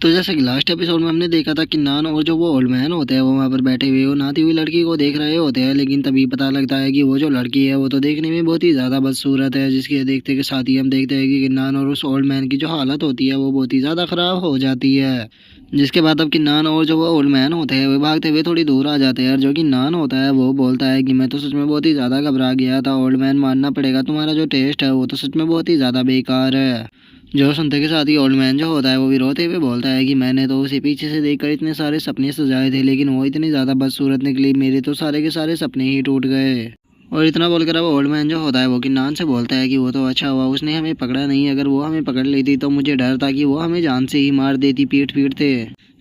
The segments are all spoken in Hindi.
तो जैसे कि लास्ट एपिसोड में हमने देखा था कि नान और जो वो ओल्ड मैन होते हैं वो वहाँ पर बैठे हुए वो नहाती हुई लड़की को देख रहे होते हैं, लेकिन तभी पता लगता है कि वो जो लड़की है वो तो देखने में बहुत ही ज़्यादा बदसूरत है, जिसके देखते के साथ ही हम देखते हैं कि किन्नान और उस ओल्ड मैन की जो हालत होती है वो बहुत ही ज़्यादा ख़राब हो जाती है। जिसके बाद अब किन्नान और जो वो ओल्ड मैन होते हैं वे भागते हुए थोड़ी दूर आ जाते हैं, और जो किन्नान होता है वो बोलता है कि मैं तो सच में बहुत ही ज़्यादा घबरा गया था ओल्ड मैन, मानना पड़ेगा तुम्हारा जो टेस्ट है वो तो सच में बहुत ही ज़्यादा बेकार है। जो सुनते के साथ ही ओल्ड मैन जो होता है वो भी रोते हुए बोलता है कि मैंने तो उसे पीछे से देखकर इतने सारे सपने सजाए थे, लेकिन वो इतनी ज़्यादा बदसूरत निकली, मेरे तो सारे के सारे सपने ही टूट गए। और इतना बोलकर वो ओल्ड मैन जो होता है वो किन्नान से बोलता है कि वो तो अच्छा हुआ उसने हमें पकड़ा नहीं, अगर वो हमें पकड़ लेती तो मुझे डर था कि वो हमें जान से ही मार देती पीट पीटते।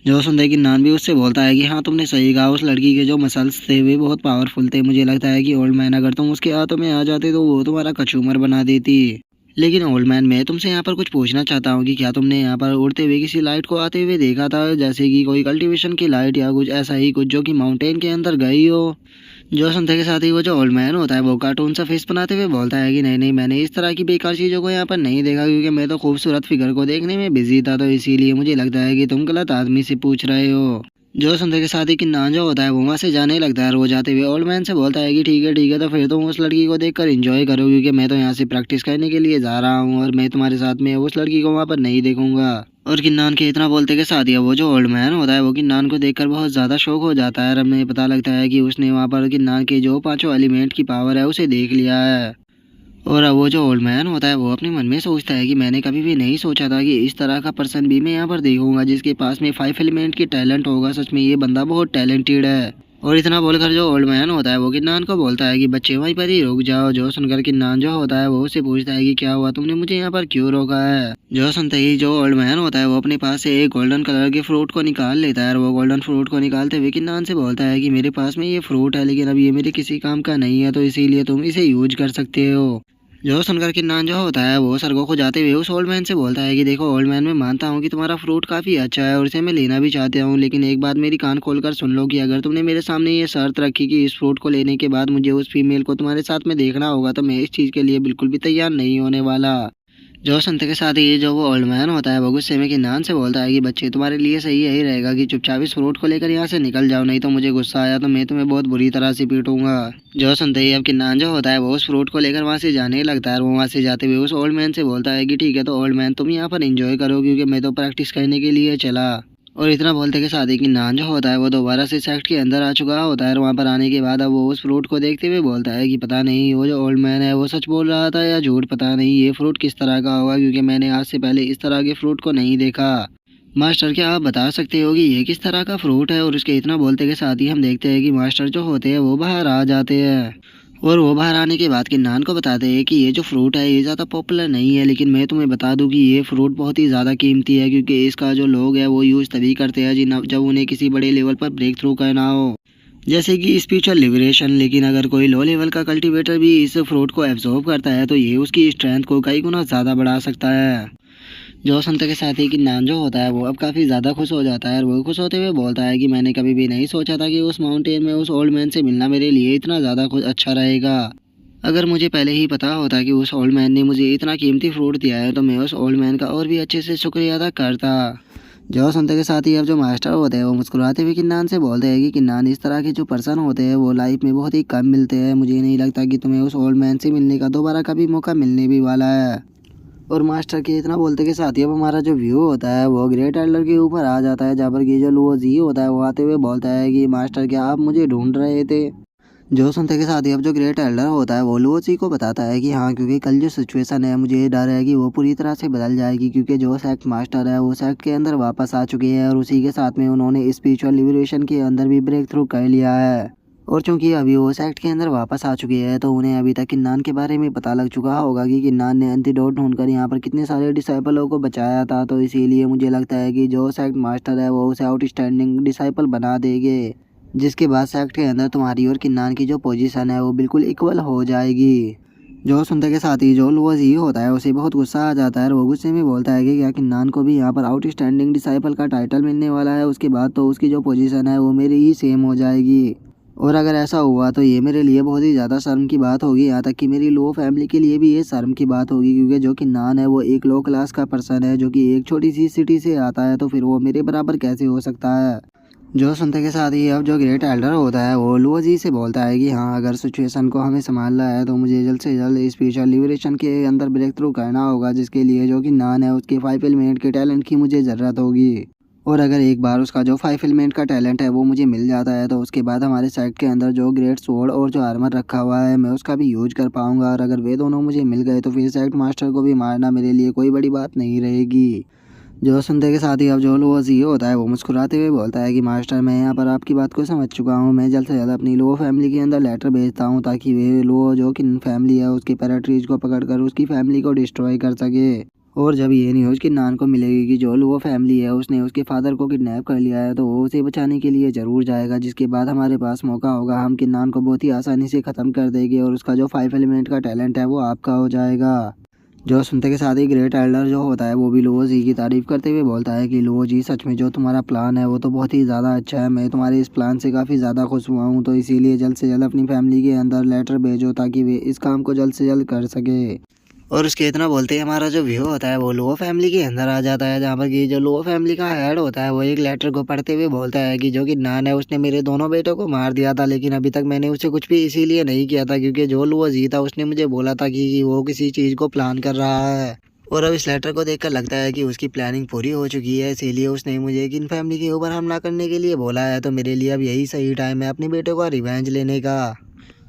जो सुनते किन्नान भी उससे बोलता है कि हाँ तुमने सही कहा, उस लड़की के जो मसल्स थे वे बहुत पावरफुल थे, मुझे लगता है कि ओल्ड मैन अगर तुम उसके हाथों में आ जाते तो वो तुम्हारा कचूमर बना देती। लेकिन ओल्ड मैन मैं तुमसे यहाँ पर कुछ पूछना चाहता हूँ कि क्या तुमने यहाँ पर उड़ते हुए किसी लाइट को आते हुए देखा था, जैसे कि कोई कल्टीवेशन की लाइट या कुछ ऐसा ही कुछ जो कि माउंटेन के अंदर गई हो। जो सुनते के साथ ही वो जो ओल्ड मैन होता है वो कार्टून सा फेस बनाते हुए बोलता है कि नहीं नहीं, मैंने इस तरह की बेकार चीज़ों को यहाँ पर नहीं देखा, क्योंकि मैं तो खूबसूरत फिगर को देखने में बिजी था, तो इसीलिए मुझे लगता है कि तुम गलत आदमी से पूछ रहे हो। जो सुनते के साथ ही किन्नान जो होता है वो वहाँ से जाने लगता है, और वो जाते हुए ओल्ड मैन से बोलता है कि ठीक है तो फिर तुम उस लड़की को देखकर एंजॉय करो, क्योंकि मैं तो यहाँ से प्रैक्टिस करने के लिए जा रहा हूँ और मैं तुम्हारे साथ में उस लड़की को वहाँ पर नहीं देखूंगा। और किन्नान के इतना बोलते के साथ ही वो जो ओल्ड मैन होता है वो किन्नान को देखकर बहुत ज़्यादा शौक हो जाता है, और हमें पता लगता है कि उसने वहाँ पर किन्नान के जो पांचों एलिमेंट की पावर है उसे देख लिया है। और अब वो जो ओल्ड मैन होता है वो अपने मन में सोचता है कि मैंने कभी भी नहीं सोचा था कि इस तरह का पर्सन भी मैं यहाँ पर देखूंगा, जिसके पास में 5 एलिमेंट की टैलेंट होगा, सच में ये बंदा बहुत टैलेंटेड है। और इतना बोलकर जो ओल्ड मैन होता है वो किन्नान को बोलता है कि बच्चे वहीं पर ही रुक जाओ। जो सुनकर किन्नान जो होता है वो उससे पूछता है कि क्या हुआ, तुमने मुझे यहाँ पर क्यों रोका है। जो सुनते ही जो ओल्ड मैन होता है वो अपने पास से एक गोल्डन कलर के फ्रूट को निकाल लेता है, और वो गोल्डन फ्रूट को निकालते हुए किन्नान से बोलता है कि मेरे पास में ये फ्रूट है, लेकिन अब ये मेरे किसी काम का नहीं है, तो इसीलिए तुम इसे यूज कर सकते हो। जो सुनकर किन्नान जो होता है वो सर को खुजाते हुए उस ओल्ड मैन से बोलता है कि देखो ओल्ड मैन, मैं मानता हूँ कि तुम्हारा फ्रूट काफ़ी अच्छा है और इसे मैं लेना भी चाहता हूँ, लेकिन एक बात मेरी कान खोलकर सुन लो कि अगर तुमने मेरे सामने ये शर्त रखी कि इस फ्रूट को लेने के बाद मुझे उस फीमेल को तुम्हारे साथ में देखना होगा, तो मैं इस चीज़ के लिए बिल्कुल भी तैयार नहीं होने वाला। जो संत के साथ ही जो वो ओल्ड मैन होता है वो गुस्से में किन्नान से बोलता है कि बच्चे तुम्हारे लिए सही यही रहेगा कि चुपचाप इस फ्रूट को लेकर यहाँ से निकल जाओ, नहीं तो मुझे गुस्सा आया तो मैं तुम्हें बहुत बुरी तरह से पीटूंगा। जो सुनते ही अब किन्नान जो होता है वो उस फ्रूट को लेकर वहाँ से जाने लगता है, और वो वहाँ से जाते हुए उस ओल्ड मैन से बोलता है कि ठीक है तो ओल्ड मैन तुम यहाँ पर एंजॉय करो, क्योंकि मैं तो प्रैक्टिस करने के लिए चला। और इतना बोलते के साथ ही किन्नान जो होता है वो दोबारा से सेक्ट के अंदर आ चुका होता है, और वहाँ पर आने के बाद अब वो उस फ्रूट को देखते हुए बोलता है कि पता नहीं वो जो ओल्ड मैन है वो सच बोल रहा था या झूठ, पता नहीं ये फ्रूट किस तरह का होगा, क्योंकि मैंने आज से पहले इस तरह के फ्रूट को नहीं देखा। मास्टर क्या आप बता सकते हो कि ये किस तरह का फ्रूट है। और उसके इतना बोलते के साथ ही हम देखते हैं कि मास्टर जो होते हैं वो बाहर आ जाते हैं, और वो बाहर आने के बाद किन्नान को बताते हैं कि ये जो फ्रूट है ये ज़्यादा पॉपुलर नहीं है, लेकिन मैं तुम्हें बता दूं कि ये फ्रूट बहुत ही ज़्यादा कीमती है, क्योंकि इसका जो लोग है वो यूज़ तभी करते हैं जब उन्हें किसी बड़े लेवल पर ब्रेक थ्रू करना हो, जैसे कि स्पिरिचुअल लिबरेशन। लेकिन अगर कोई लो लेवल का कल्टीवेटर भी इस फ्रूट को एब्जॉर्ब करता है तो ये उसकी स्ट्रेंथ को कई गुना ज़्यादा बढ़ा सकता है। जो सुनते के साथ ही किन्नान जो होता है वो अब काफ़ी ज़्यादा खुश हो जाता है, और वो खुश होते हुए बोलता है कि मैंने कभी भी नहीं सोचा था कि उस माउंटेन में उस ओल्ड मैन से मिलना मेरे लिए इतना ज़्यादा कुछ अच्छा रहेगा। अगर मुझे पहले ही पता होता कि उस ओल्ड मैन ने मुझे इतना कीमती फ्रूट दिया है तो मैं उस ओल्ड मैन का और भी अच्छे से शुक्रिया अदा करता। जो सुनते के साथ ही अब जो मास्टर होते हैं वो मुस्कुराते हुए किन्नान से बोलते हैं कि किन्नान, इस तरह के जो पर्सन होते हैं वो लाइफ में बहुत ही कम मिलते हैं, मुझे नहीं लगता कि तुम्हें उस ओल्ड मैन से मिलने का दोबारा कभी मौका मिलने भी वाला है। और मास्टर के इतना बोलते के साथ ही अब हमारा जो व्यू होता है वो ग्रेट एल्डर के ऊपर आ जाता है, जहाँ पर कि जो लुओ जी होता है वो आते हुए बोलता है कि मास्टर क्या आप मुझे ढूंढ रहे थे। जो सुनते के साथ ही अब जो ग्रेट एल्डर होता है वो लुओ जी को बताता है कि हाँ, क्योंकि कल जो सिचुएशन है मुझे ये डर है कि वो पूरी तरह से बदल जाएगी, क्योंकि जो सेक्ट मास्टर है वो सेक्ट के अंदर वापस आ चुके हैं, और उसी के साथ में उन्होंने स्पिरिचुअल लिबरेशन के अंदर भी ब्रेक थ्रू कर लिया है। और चूंकि अभी वो सेक्ट के अंदर वापस आ चुके हैं तो उन्हें अभी तक किन्नान के बारे में पता लग चुका होगा कि किन्नान ने एंटीडोट ढूंढकर यहाँ पर कितने सारे डिसाइपलों को बचाया था, तो इसीलिए मुझे लगता है कि जो सेक्ट मास्टर है वो उसे आउटस्टैंडिंग डिसाइपल बना देंगे, जिसके बाद सेक्ट के अंदर तुम्हारी और किन्नान की जो पोजीशन है वो बिल्कुल इक्वल हो जाएगी। जो सुनते के साथ ही जो लुओज ही होता है उसे बहुत गुस्सा आ जाता है, और वो गुस्से में बोलता है कि क्या किन्नान को भी यहाँ पर आउटस्टैंडिंग डिसाइपल का टाइटल मिलने वाला है, उसके बाद तो उसकी जो पोजीशन है वो मेरी ही सेम हो जाएगी। और अगर ऐसा हुआ तो ये मेरे लिए बहुत ही ज़्यादा शर्म की बात होगी, यहाँ तक कि मेरी लो फैमिली के लिए भी ये शर्म की बात होगी, क्योंकि जो किन्नान है वो एक लो क्लास का पर्सन है जो कि एक छोटी सी सिटी से आता है, तो फिर वो मेरे बराबर कैसे हो सकता है। जो सुनते के साथ ही अब जो ग्रेट एल्डर होता है वो लुओ जी से बोलता है कि हाँ, अगर सिचुएशन को हमें संभालना है तो मुझे जल्द से जल्द स्पेशल लिबरेशन के अंदर ब्रेक थ्रू करना होगा, जिसके लिए जो कि नान है उसके 5 एलिमेंट के टैलेंट की मुझे ज़रूरत होगी। और अगर एक बार उसका जो 5 एलिमेंट का टैलेंट है वो मुझे मिल जाता है तो उसके बाद हमारे साइड के अंदर जो ग्रेट स्वॉर्ड और जो आर्मर रखा हुआ है मैं उसका भी यूज कर पाऊंगा, और अगर वे दोनों मुझे मिल गए तो फिर सेक्ट मास्टर को भी मारना मेरे लिए कोई बड़ी बात नहीं रहेगी। जो सुनते के साथ ही अब जो लो जी होता है वो मुस्कुराते हुए बोलता है कि मास्टर, मैं यहाँ पर आपकी बात को समझ चुका हूँ। मैं जल्द से जल्द अपनी लो फैमिली के अंदर लेटर भेजता हूँ ताकि वे लो जो कि फैमिली है उसकी पैराट्रीज को पकड़कर उसकी फैमिली को डिस्ट्रॉय कर सके। और जब ये न्यूज़ किन्नान को मिलेगी कि जो लो फैमिली है उसने उसके फादर को किडनैप कर लिया है, तो वो उसे बचाने के लिए ज़रूर जाएगा, जिसके बाद हमारे पास मौका होगा, हम किन्नान को बहुत ही आसानी से ख़त्म कर देंगे और उसका जो 5 एलिमेंट का टैलेंट है वो आपका हो जाएगा। जो सुनते के साथ ही ग्रेट एल्डर जो होता है वो भी लुओ जी की तारीफ करते हुए बोलता है कि लुओ जी, सच में जो तुम्हारा प्लान है वो तो बहुत ही ज़्यादा अच्छा है। मैं तुम्हारे इस प्लान से काफ़ी ज़्यादा खुश हुआ हूँ, तो इसीलिए जल्द से जल्द अपनी फैमिली के अंदर लेटर भेजो ताकि वे इस काम को जल्द से जल्द कर सके। और उसके इतना बोलते ही हमारा जो व्यू होता है वो लोअर फैमिली के अंदर आ जाता है, जहाँ पर कि जो लोअर फैमिली का हेड होता है वो एक लेटर को पढ़ते हुए बोलता है कि जो कि नान है उसने मेरे दोनों बेटों को मार दिया था, लेकिन अभी तक मैंने उसे कुछ भी इसीलिए नहीं किया था क्योंकि जो लुओ जी था उसने मुझे बोला था कि वो किसी चीज़ को प्लान कर रहा है। और अब इस लेटर को देखकर लगता है कि उसकी प्लानिंग पूरी हो चुकी है, इसीलिए उसने मुझे एक इन फैमिली के ऊपर हमला करने के लिए बोला है। तो मेरे लिए अब यही सही टाइम है अपने बेटों का रिवेंज लेने का।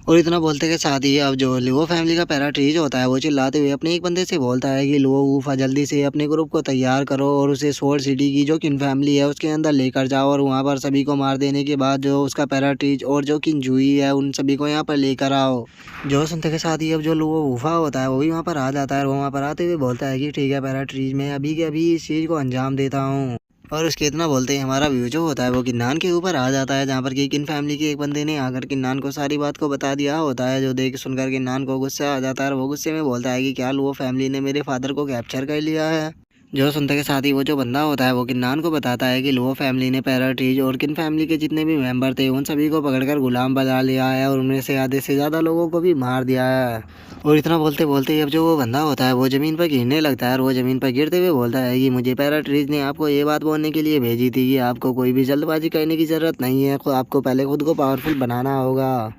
और इतना बोलते के साथ ही अब जो लुओ फैमिली का पैराट्रीज होता है वो चिल्लाते हुए अपने एक बंदे से बोलता है कि लुओ वूफा, जल्दी से अपने ग्रुप को तैयार करो और उसे सोल सिटी की जो किन फैमिली है उसके अंदर लेकर जाओ, और वहाँ पर सभी को मार देने के बाद जो उसका पैराट्रीज और जो किन जूई है उन सभी को यहाँ पर लेकर आओ। जो सुनते के साथ ही अब जो लुओ वूफा होता है वो भी वहाँ पर आ जाता है, और वो वहाँ पर आते हुए बोलता है कि ठीक है पैराट्रीज, मैं अभी के अभी इस चीज़ को अंजाम देता हूँ। और उसके इतना बोलते ही हमारा व्यू जो होता है वो किन्नान के ऊपर आ जाता है, जहाँ पर कि किन फैमिली के एक बंदे ने आकर किन्नान को सारी बात को बता दिया होता है, जो देख सुनकर किन्नान को गुस्सा आ जाता है और वो गुस्से में बोलता है कि क्या वो फैमिली ने मेरे फादर को कैप्चर कर लिया है। जो सुनते के साथ ही वो जो बंदा होता है वो किन्नान को बताता है कि लो फैमिली ने पैराट्रीज और किन फैमिली के जितने भी मेंबर थे उन सभी को पकड़कर गुलाम बना लिया है और उनमें से आधे से ज़्यादा लोगों को भी मार दिया है। और इतना बोलते बोलते ही अब जो वो बंदा होता है वो ज़मीन पर गिरने लगता है, और वो ज़मीन पर गिरते हुए बोलता है कि मुझे पैराट्रीज ने आपको ये बात बोलने के लिए भेजी थी कि आपको कोई भी जल्दबाजी करने की ज़रूरत नहीं है, आपको पहले खुद को पावरफुल बनाना होगा।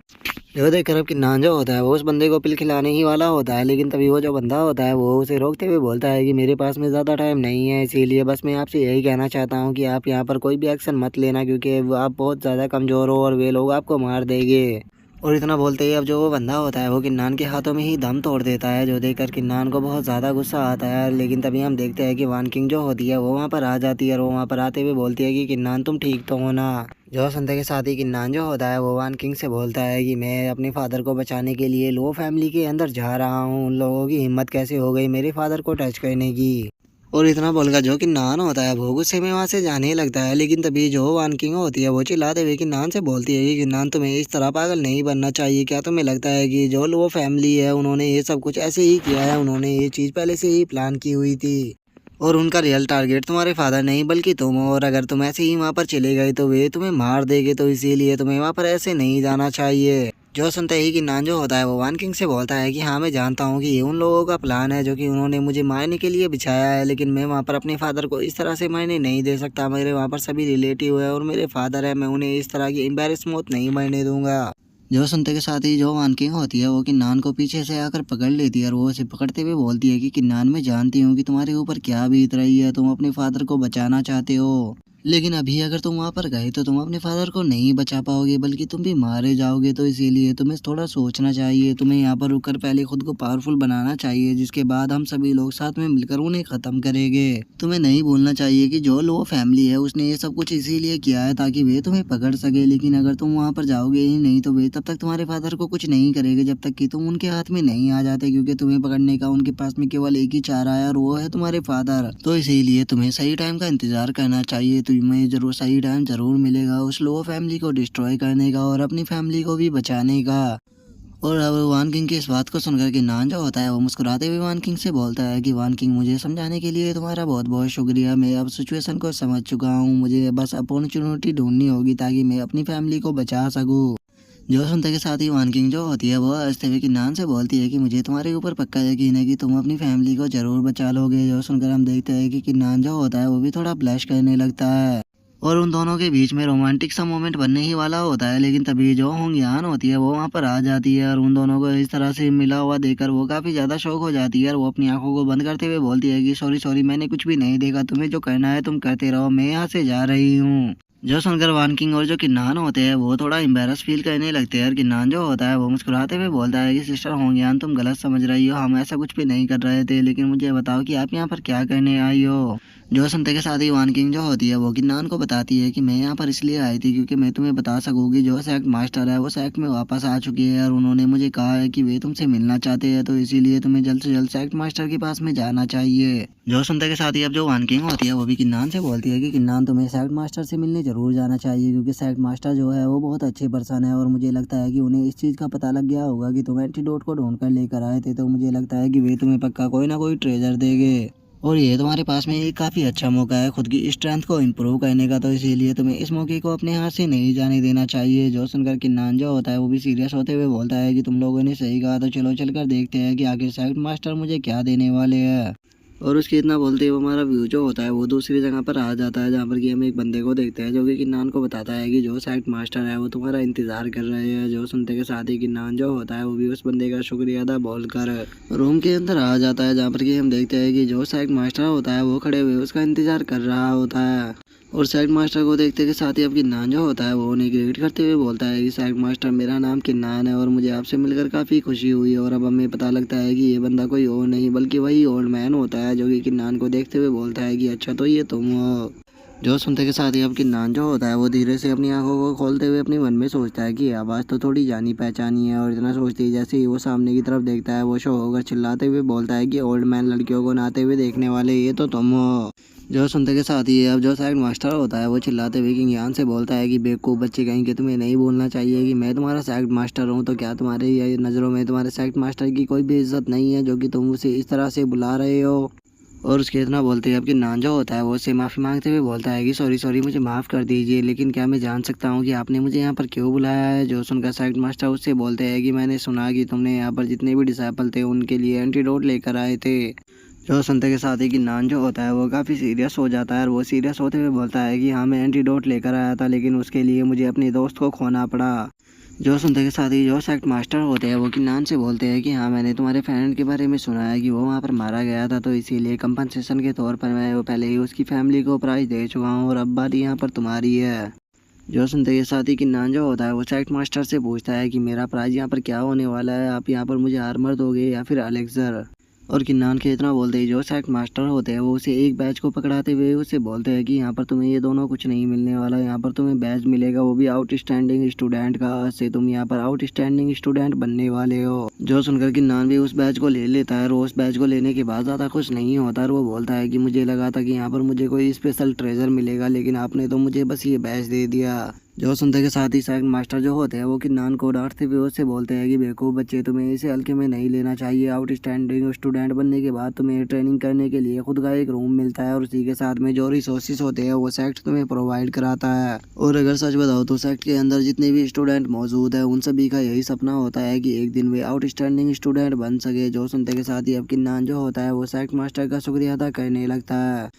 जो देखकर अब किन्नान जो होता है वो उस बंदे को पिल खिलाने ही वाला होता है, लेकिन तभी वो जो बंदा होता है वो उसे रोकते हुए बोलता है कि मेरे पास में ज़्यादा टाइम नहीं है, इसीलिए बस मैं आपसे यही कहना चाहता हूँ कि आप यहाँ पर कोई भी एक्शन मत लेना, क्योंकि आप बहुत ज़्यादा कमज़ोर हो और वे लोग आपको मार देंगे। और इतना बोलते ही अब जो वो बंदा होता है वो किन्नान के हाथों में ही दम तोड़ देता है, जो देखकर किन्नान को बहुत ज़्यादा गुस्सा आता है। लेकिन तभी हम देखते हैं कि वान किंग जो होती है वो वहाँ पर आ जाती है, और वो वहाँ पर आते हुए बोलती है कि किन्नान तुम ठीक तो हो ना। जो सुनते के साथ ही किन्नान जो होता है वो वान किंग से बोलता है कि मैं अपने फादर को बचाने के लिए लो फैमिली के अंदर जा रहा हूँ, उन लोगों की हिम्मत कैसे हो गई मेरे फादर को टच करने की। और इतना बोलकर जो कि नान होता है वो गुस्से में वहाँ से जाने लगता है, लेकिन तभी जो वान किंग होती है वो चिल्लाते हुए कि नान से बोलती है कि नान, तुम्हें इस तरह पागल नहीं बनना चाहिए। क्या तुम्हें लगता है कि जो लो फैमिली है उन्होंने ये सब कुछ ऐसे ही किया है? उन्होंने ये चीज़ पहले से ही प्लान की हुई थी, और उनका रियल टारगेट तुम्हारे फादर नहीं बल्कि तुम हो, और अगर तुम ऐसे ही वहाँ पर चले गए तो वे तुम्हें मार देंगे, तो इसीलिए तुम्हें वहाँ पर ऐसे नहीं जाना चाहिए। जो सुनते ही कि नान जो होता है वो वान किंग से बोलता है कि हाँ, मैं जानता हूँ कि ये उन लोगों का प्लान है जो कि उन्होंने मुझे मारने के लिए बिछाया है, लेकिन मैं वहाँ पर अपने फादर को इस तरह से मारने नहीं दे सकता। मेरे वहाँ पर सभी रिलेटिव है और मेरे फादर है, मैं उन्हें इस तरह की एम्बेरस मौत नहीं मरने दूंगा। जो सुनते के साथ ही जो वान किंग होती है वो किन्नान को पीछे से आकर पकड़ लेती है, और वो उसे पकड़ते हुए बोलती है कि किन्नान, मैं जानती हूँ कि तुम्हारे ऊपर क्या बीत रही है, तुम अपने फादर को बचाना चाहते हो, लेकिन अभी अगर तुम वहाँ पर गए तो तुम अपने फादर को नहीं बचा पाओगे बल्कि तुम भी मारे जाओगे, तो इसीलिए तुम्हें थोड़ा सोचना चाहिए। तुम्हें यहाँ पर रुककर पहले खुद को पावरफुल बनाना चाहिए, जिसके बाद हम सभी लोग साथ में मिलकर उन्हें खत्म करेंगे। तुम्हें नहीं बोलना चाहिए कि जो लो फैमिली है उसने ये सब कुछ इसीलिए किया है ताकि वे तुम्हें पकड़ सके, लेकिन अगर तुम वहाँ पर जाओगे ही नहीं तो वे तब तक तुम्हारे फादर को कुछ नहीं करेंगे जब तक कि तुम उनके हाथ में नहीं आ जाते, क्योंकि तुम्हें पकड़ने का उनके पास में केवल एक ही चारा है और वो है तुम्हारे फादर। तो इसीलिए तुम्हें सही टाइम का इंतजार करना चाहिए, तुम्हें जरूर सही टाइम जरूर मिलेगा उस लो फैमिली को डिस्ट्रॉय करने का और अपनी फैमिली को भी बचाने का। और अब वान किंग की इस बात को सुनकर के नान जो होता है वो मुस्कुराते हुए वान किंग से बोलता है कि वान किंग, मुझे समझाने के लिए तुम्हारा बहुत बहुत शुक्रिया। मैं अब सिचुएशन को समझ चुका हूँ, मुझे बस अपॉर्चुनिटी ढूंढनी होगी ताकि मैं अपनी फैमिली को बचा सकूँ। जो सुनते के साथ ही वान किंग जो होती है वो हंसते हुए किन्नान से बोलती है कि मुझे तुम्हारे ऊपर पक्का यकीन है कि तुम अपनी फैमिली को जरूर बचा लोगे। जो सुनकर हम देखते हैं कि किन्नान जो होता है वो भी थोड़ा ब्लश करने लगता है और उन दोनों के बीच में रोमांटिक सा मोमेंट बनने ही वाला होता है। लेकिन तभी जो होंगयान होती है वो वहाँ पर आ जाती है और उन दोनों को इस तरह से मिला हुआ देखकर वो काफी ज्यादा शौक हो जाती है और वो अपनी आंखों को बंद करते हुए बोलती है कि सॉरी सॉरी, मैंने कुछ भी नहीं देखा, तुम्हें जो करना है तुम करते रहो, मैं यहाँ से जा रही हूँ। जो सुनकर वान किंग और जो किन्नान होते हैं वो थोड़ा एम्बेरस फील करने लगते हैं और किन्नान जो होता है वो मुस्कुराते हुए बोलता है कि सिस्टर होंगयान, तुम गलत समझ रही हो, हम ऐसा कुछ भी नहीं कर रहे थे, लेकिन मुझे बताओ कि आप यहाँ पर क्या करने आई हो। जो सुनते के साथ ही वान किंग जो होती है वो किन्नान को बताती है कि मैं यहाँ पर इसलिए आई थी क्योंकि मैं तुम्हें बता सकूँ कि जो सेक्ट मास्टर है वो सेक्ट में वापस आ चुकी है और उन्होंने मुझे कहा है कि वे तुमसे मिलना चाहते हैं, तो इसीलिए तुम्हें जल्द से जल्द सेक्ट मास्टर के पास में जाना चाहिए। जो सुनते के साथ ही अब जो वान किंग होती है वो भी किन्नान से बोलती है कि किन्नान, तुम्हें सेक्ट मास्टर से मिलने जरूर जाना चाहिए क्योंकि सेक्ट मास्टर जो है वो बहुत अच्छे पर्सन है और मुझे लगता है कि उन्हें इस चीज़ का पता लग गया होगा कि तुम एंटीडोट को ढूंढ कर लेकर आए थे, तो मुझे लगता है कि वे तुम्हें पक्का कोई ना कोई ट्रेजर देंगे और ये तुम्हारे पास में एक काफ़ी अच्छा मौका है खुद की स्ट्रेंथ को इम्प्रूव करने का, तो इसीलिए तुम्हें इस मौके को अपने हाथ से नहीं जाने देना चाहिए। जो सुनकर किन्नान जो होता है वो भी सीरियस होते हुए बोलता है कि तुम लोगों ने सही कहा, तो चलो चलकर देखते हैं कि आखिर सेक्ट मास्टर मुझे क्या देने वाले हैं। और उसके इतना बोलते ही वो हमारा व्यू जो होता है वो दूसरी जगह पर आ जाता है, जहाँ पर कि हम एक बंदे को देखते हैं जो कि किन्नान को बताता है कि जो सेक्ट मास्टर है वो तुम्हारा इंतजार कर रहे हैं। जो सुनते के साथ ही किन्नान जो होता है वो भी उस बंदे का शुक्रिया अदा बोलकर रूम के अंदर आ जाता है, जहाँ पर कि हम देखते हैं कि जो सेक्ट मास्टर होता है वो खड़े हुए उसका इंतजार कर रहा होता है। और सेक्ट मास्टर को देखते के साथ ही अब किन्नान जो होता है वो उन्हें ग्रेट करते हुए बोलता है कि सेक्ट मास्टर, मेरा नाम किन्नान है और मुझे आपसे मिलकर काफ़ी खुशी हुई और अब हमें पता लगता है कि ये बंदा कोई और नहीं बल्कि वही ओल्ड मैन होता है, जो कि किन्नान को देखते हुए बोलता है कि अच्छा तो ये तुम हो। जो सुनते के साथ ही अब किन्नान जो होता है वो धीरे से अपनी आंखों को खोलते हुए अपने मन में सोचता है कि ये आवाज़ तो थोड़ी जानी पहचानी है, और इतना सोचते ही जैसे ही वो सामने की तरफ देखता है वो शो होकर चिल्लाते हुए बोलता है कि ओल्ड मैन, लड़कियों को नहाते हुए देखने वाले ये तो तुम हो। जो सुनते के साथ ही अब जो सेक्ट मास्टर होता है वो चिल्लाते हुए किंग से बोलता है कि बेवकूफ़ बच्चे कहीं कि तुम्हें नहीं बोलना चाहिए कि मैं तुम्हारा सेक्ट मास्टर हूँ, तो क्या तुम्हारे ये नज़रों में तुम्हारे सेक्ट मास्टर की कोई भी इज्जत नहीं है जो कि तुम उसे इस तरह से बुला रहे हो। और उसके इतना बोलते ही अब किन्नान जो होता है वो उससे माफ़ी मांगते हुए बोलता है कि सॉरी सॉरी, मुझे माफ़ कर दीजिए, लेकिन क्या मैं जान सकता हूँ कि आपने मुझे यहाँ पर क्यों बुलाया है। जो सुनकर सेक्ट मास्टर उससे बोलते हैं कि मैंने सुना कि तुमने यहाँ पर जितने भी डिसाइपल थे उनके लिए एंटीडोट लेकर आए थे। जो सुनते के साथ ही किन्नान जो होता है वो काफ़ी सीरियस हो जाता है और वो सीरियस होते हुए बोलता है कि हाँ, मैं एंटीडोट लेकर आया था, लेकिन उसके लिए मुझे अपने दोस्त को खोना पड़ा। जो सुनते के साथ ही जो सेक्ट मास्टर होते हैं वो किन्नान से बोलते हैं कि हाँ, मैंने तुम्हारे फ्रेंड के बारे में सुना है कि वो वहाँ पर मारा गया था, तो इसीलिए कंपनसेशन के तौर पर मैं वो पहले ही उसकी फैमिली को प्राइज़ दे चुका हूँ और अब बारी यहाँ पर तुम्हारी है। जो सुनते के साथ ही किन्नान जो होता है वो सेक्ट मास्टर से पूछता है कि मेरा प्राइज़ यहाँ पर क्या होने वाला है, आप यहाँ पर मुझे आर्मर दोगे या फिर एलेक्सर। और किन्नान के इतना बोलते ही जो सेक्ट मास्टर होते हैं वो उसे एक बैच को पकड़ाते हुए उससे बोलते हैं कि यहाँ पर तुम्हें ये दोनों कुछ नहीं मिलने वाला, यहाँ पर तुम्हें बैच मिलेगा, वो भी आउटस्टैंडिंग स्टूडेंट का। आज से तुम यहाँ पर आउटस्टैंडिंग स्टूडेंट बनने वाले हो। जो सुनकर किन्नान भी उस बैच को ले लेता है और उस बैच को लेने के बाद ज़्यादा खुश नहीं होता और वो बोलता है कि मुझे लगा था कि यहाँ पर मुझे कोई स्पेशल ट्रेजर मिलेगा, लेकिन आपने तो मुझे बस ये बैच दे दिया। जो सुनते के साथ ही सेक्ट मास्टर जो होते हैं वो किन्नान को डांटते हुए उससे बोलते हैं कि बेवकूफ़ बच्चे, तुम्हें इसे हल्के में नहीं लेना चाहिए। आउटस्टैंडिंग स्टूडेंट बनने के बाद तुम्हें ट्रेनिंग करने के लिए खुद का एक रूम मिलता है और उसी के साथ में जो रिसोर्सेज होते हैं वो सेक्ट तुम्हें प्रोवाइड कराता है। और अगर सच बताओ तो सेक्ट के अंदर जितने भी स्टूडेंट मौजूद है उन सभी का यही सपना होता है कि एक दिन वे आउटस्टैंडिंग स्टूडेंट बन सके। जो सुनते के साथ ही अब किन्नान जो होता है वो सेक्ट मास्टर का शुक्रिया अदा करने लगता है।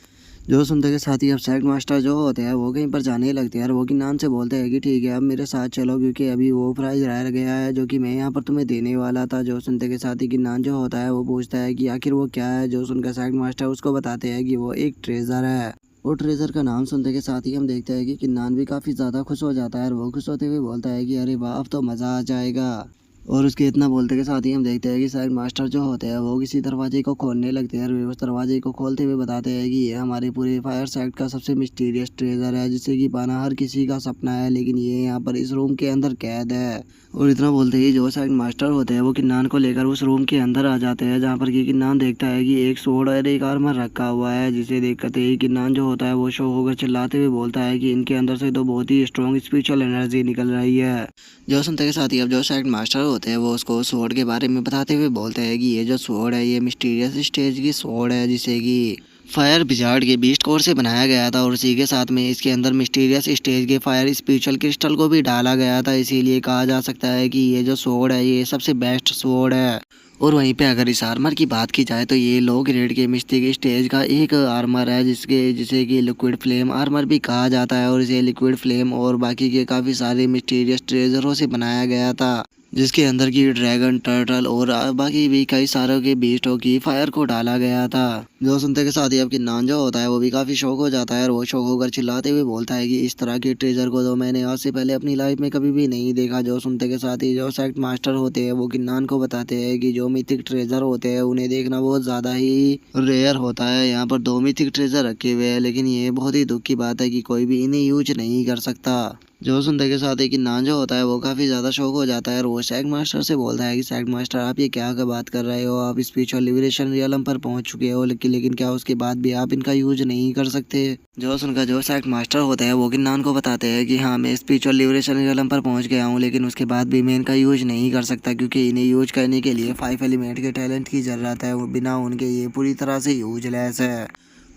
जो सुनते के साथ ही अब सेक्ट मास्टर जो होते हैं वो कहीं पर जाने लगते हैं और वो किन्नान से बोलते हैं कि ठीक है, अब मेरे साथ चलो क्योंकि अभी वो प्राइज़ रह गया है जो कि मैं यहाँ पर तुम्हें देने वाला था। जो सुनते के साथ ही किन्नान जो होता है वो पूछता है कि आखिर वो क्या है। जो सुनकर सेक्ट मास्टर उसको बताते हैं कि वो एक ट्रेजर है। और ट्रेजर का नाम सुनते के साथ ही हम देखते हैं कि किन्नान भी काफ़ी ज़्यादा खुश हो जाता है और वो खुश होते हुए बोलता है कि अरे वाह, अब तो मज़ा आ जाएगा। और उसके इतना बोलते के साथ ही हम देखते हैं कि सेक्ट मास्टर जो होते हैं वो किसी दरवाजे को खोलने लगते हैं और वे उस दरवाजे को खोलते हुए बताते हैं कि ये हमारे पूरे फायर सेक्ट का सबसे मिस्टीरियस ट्रेजर है जिसे कि पाना हर किसी का सपना है, लेकिन ये यहाँ पर इस रूम के अंदर कैद है। और इतना बोलते ही जो सेक्ट मास्टर होते हैं वो किन्नान को लेकर उस रूम के अंदर आ जाते हैं, जहाँ पर कि किन्नान देखता है कि एक सोड और एक आर्मर रखा हुआ है, जिसे देखते ही किन्नान जो होता है वो शौक होकर चिल्लाते हुए बोलता है कि इनके अंदर से तो बहुत ही स्ट्रॉन्ग स्पिरिचुअल एनर्जी निकल रही है। जो सुनते के साथ ही अब जो सेक्ट मास्टर होते हैं वो उसको स्वॉर्ड के बारे में बताते हुए बोलते हैं कि ये जो स्वॉर्ड है ये मिस्टीरियस स्टेज की स्वॉर्ड है जिसे कि फायर विजार्ड के बीस्ट कोर से बनाया गया था और उसी के साथ में इसके अंदर मिस्टीरियस स्टेज के फायर स्पिरिचुअल क्रिस्टल को भी डाला गया था। इसीलिए कहा जा सकता है कि ये जो स्वॉर्ड है ये सबसे बेस्ट स्वॉर्ड है। और वहीं पे अगर इस आर्मर की बात की जाए तो ये लो ग्रेड के मिस्टिक स्टेज का एक आर्मर है जिसे कि लिक्विड फ्लेम आर्मर भी कहा जाता है। और इसे लिक्विड फ्लेम और बाकी के काफ़ी सारे मिस्टीरियस ट्रेजरों से बनाया गया था, जिसके अंदर की ड्रैगन, टर्टल और बाकी भी कई सारों के बीस्टों की फायर को डाला गया था। जो सुनते के साथ ही अब किन्नान जो होता है वो भी काफ़ी शौक हो जाता है और वो शौक होकर चिल्लाते हुए बोलता है कि इस तरह के ट्रेजर को तो मैंने आज से पहले अपनी लाइफ में कभी भी नहीं देखा। जो सुनते के साथ ही जो सेक्ट मास्टर होते हैं वो किन्नान को बताते हैं कि जो मिथिक ट्रेजर होते हैं उन्हें देखना बहुत ज़्यादा ही रेयर होता है। यहाँ पर 2 मिथिक ट्रेजर रखे हुए हैं, लेकिन ये बहुत ही दुख की बात है कि कोई भी इन्हें यूज नहीं कर सकता। जो सुनते के साथ ही किन्नान जो होता है वो काफ़ी ज़्यादा शौक हो जाता है और वो सेक्ट मास्टर से बोलता है कि सेक्ट मास्टर आप ये क्या बात कर रहे हो, आप स्पिरिचुअल लिबरेशन रियलम पर पहुंच चुके हो, लेकिन क्या उसके बाद भी आप इनका यूज नहीं कर सकते। जो सुनकर जो सेक्ट मास्टर होता है वो किन्नान को बताते हैं कि हाँ मैं स्पिरिचुअल लिबरेशन रियलम पर पहुंच गया हूँ, लेकिन उसके बाद भी मैं इनका यूज नहीं कर सकता क्योंकि इन्हें यूज करने के लिए 5 एलिमेंट के टैलेंट की ज़रूरत है। बिना उनके ये पूरी तरह से यूजलेस है।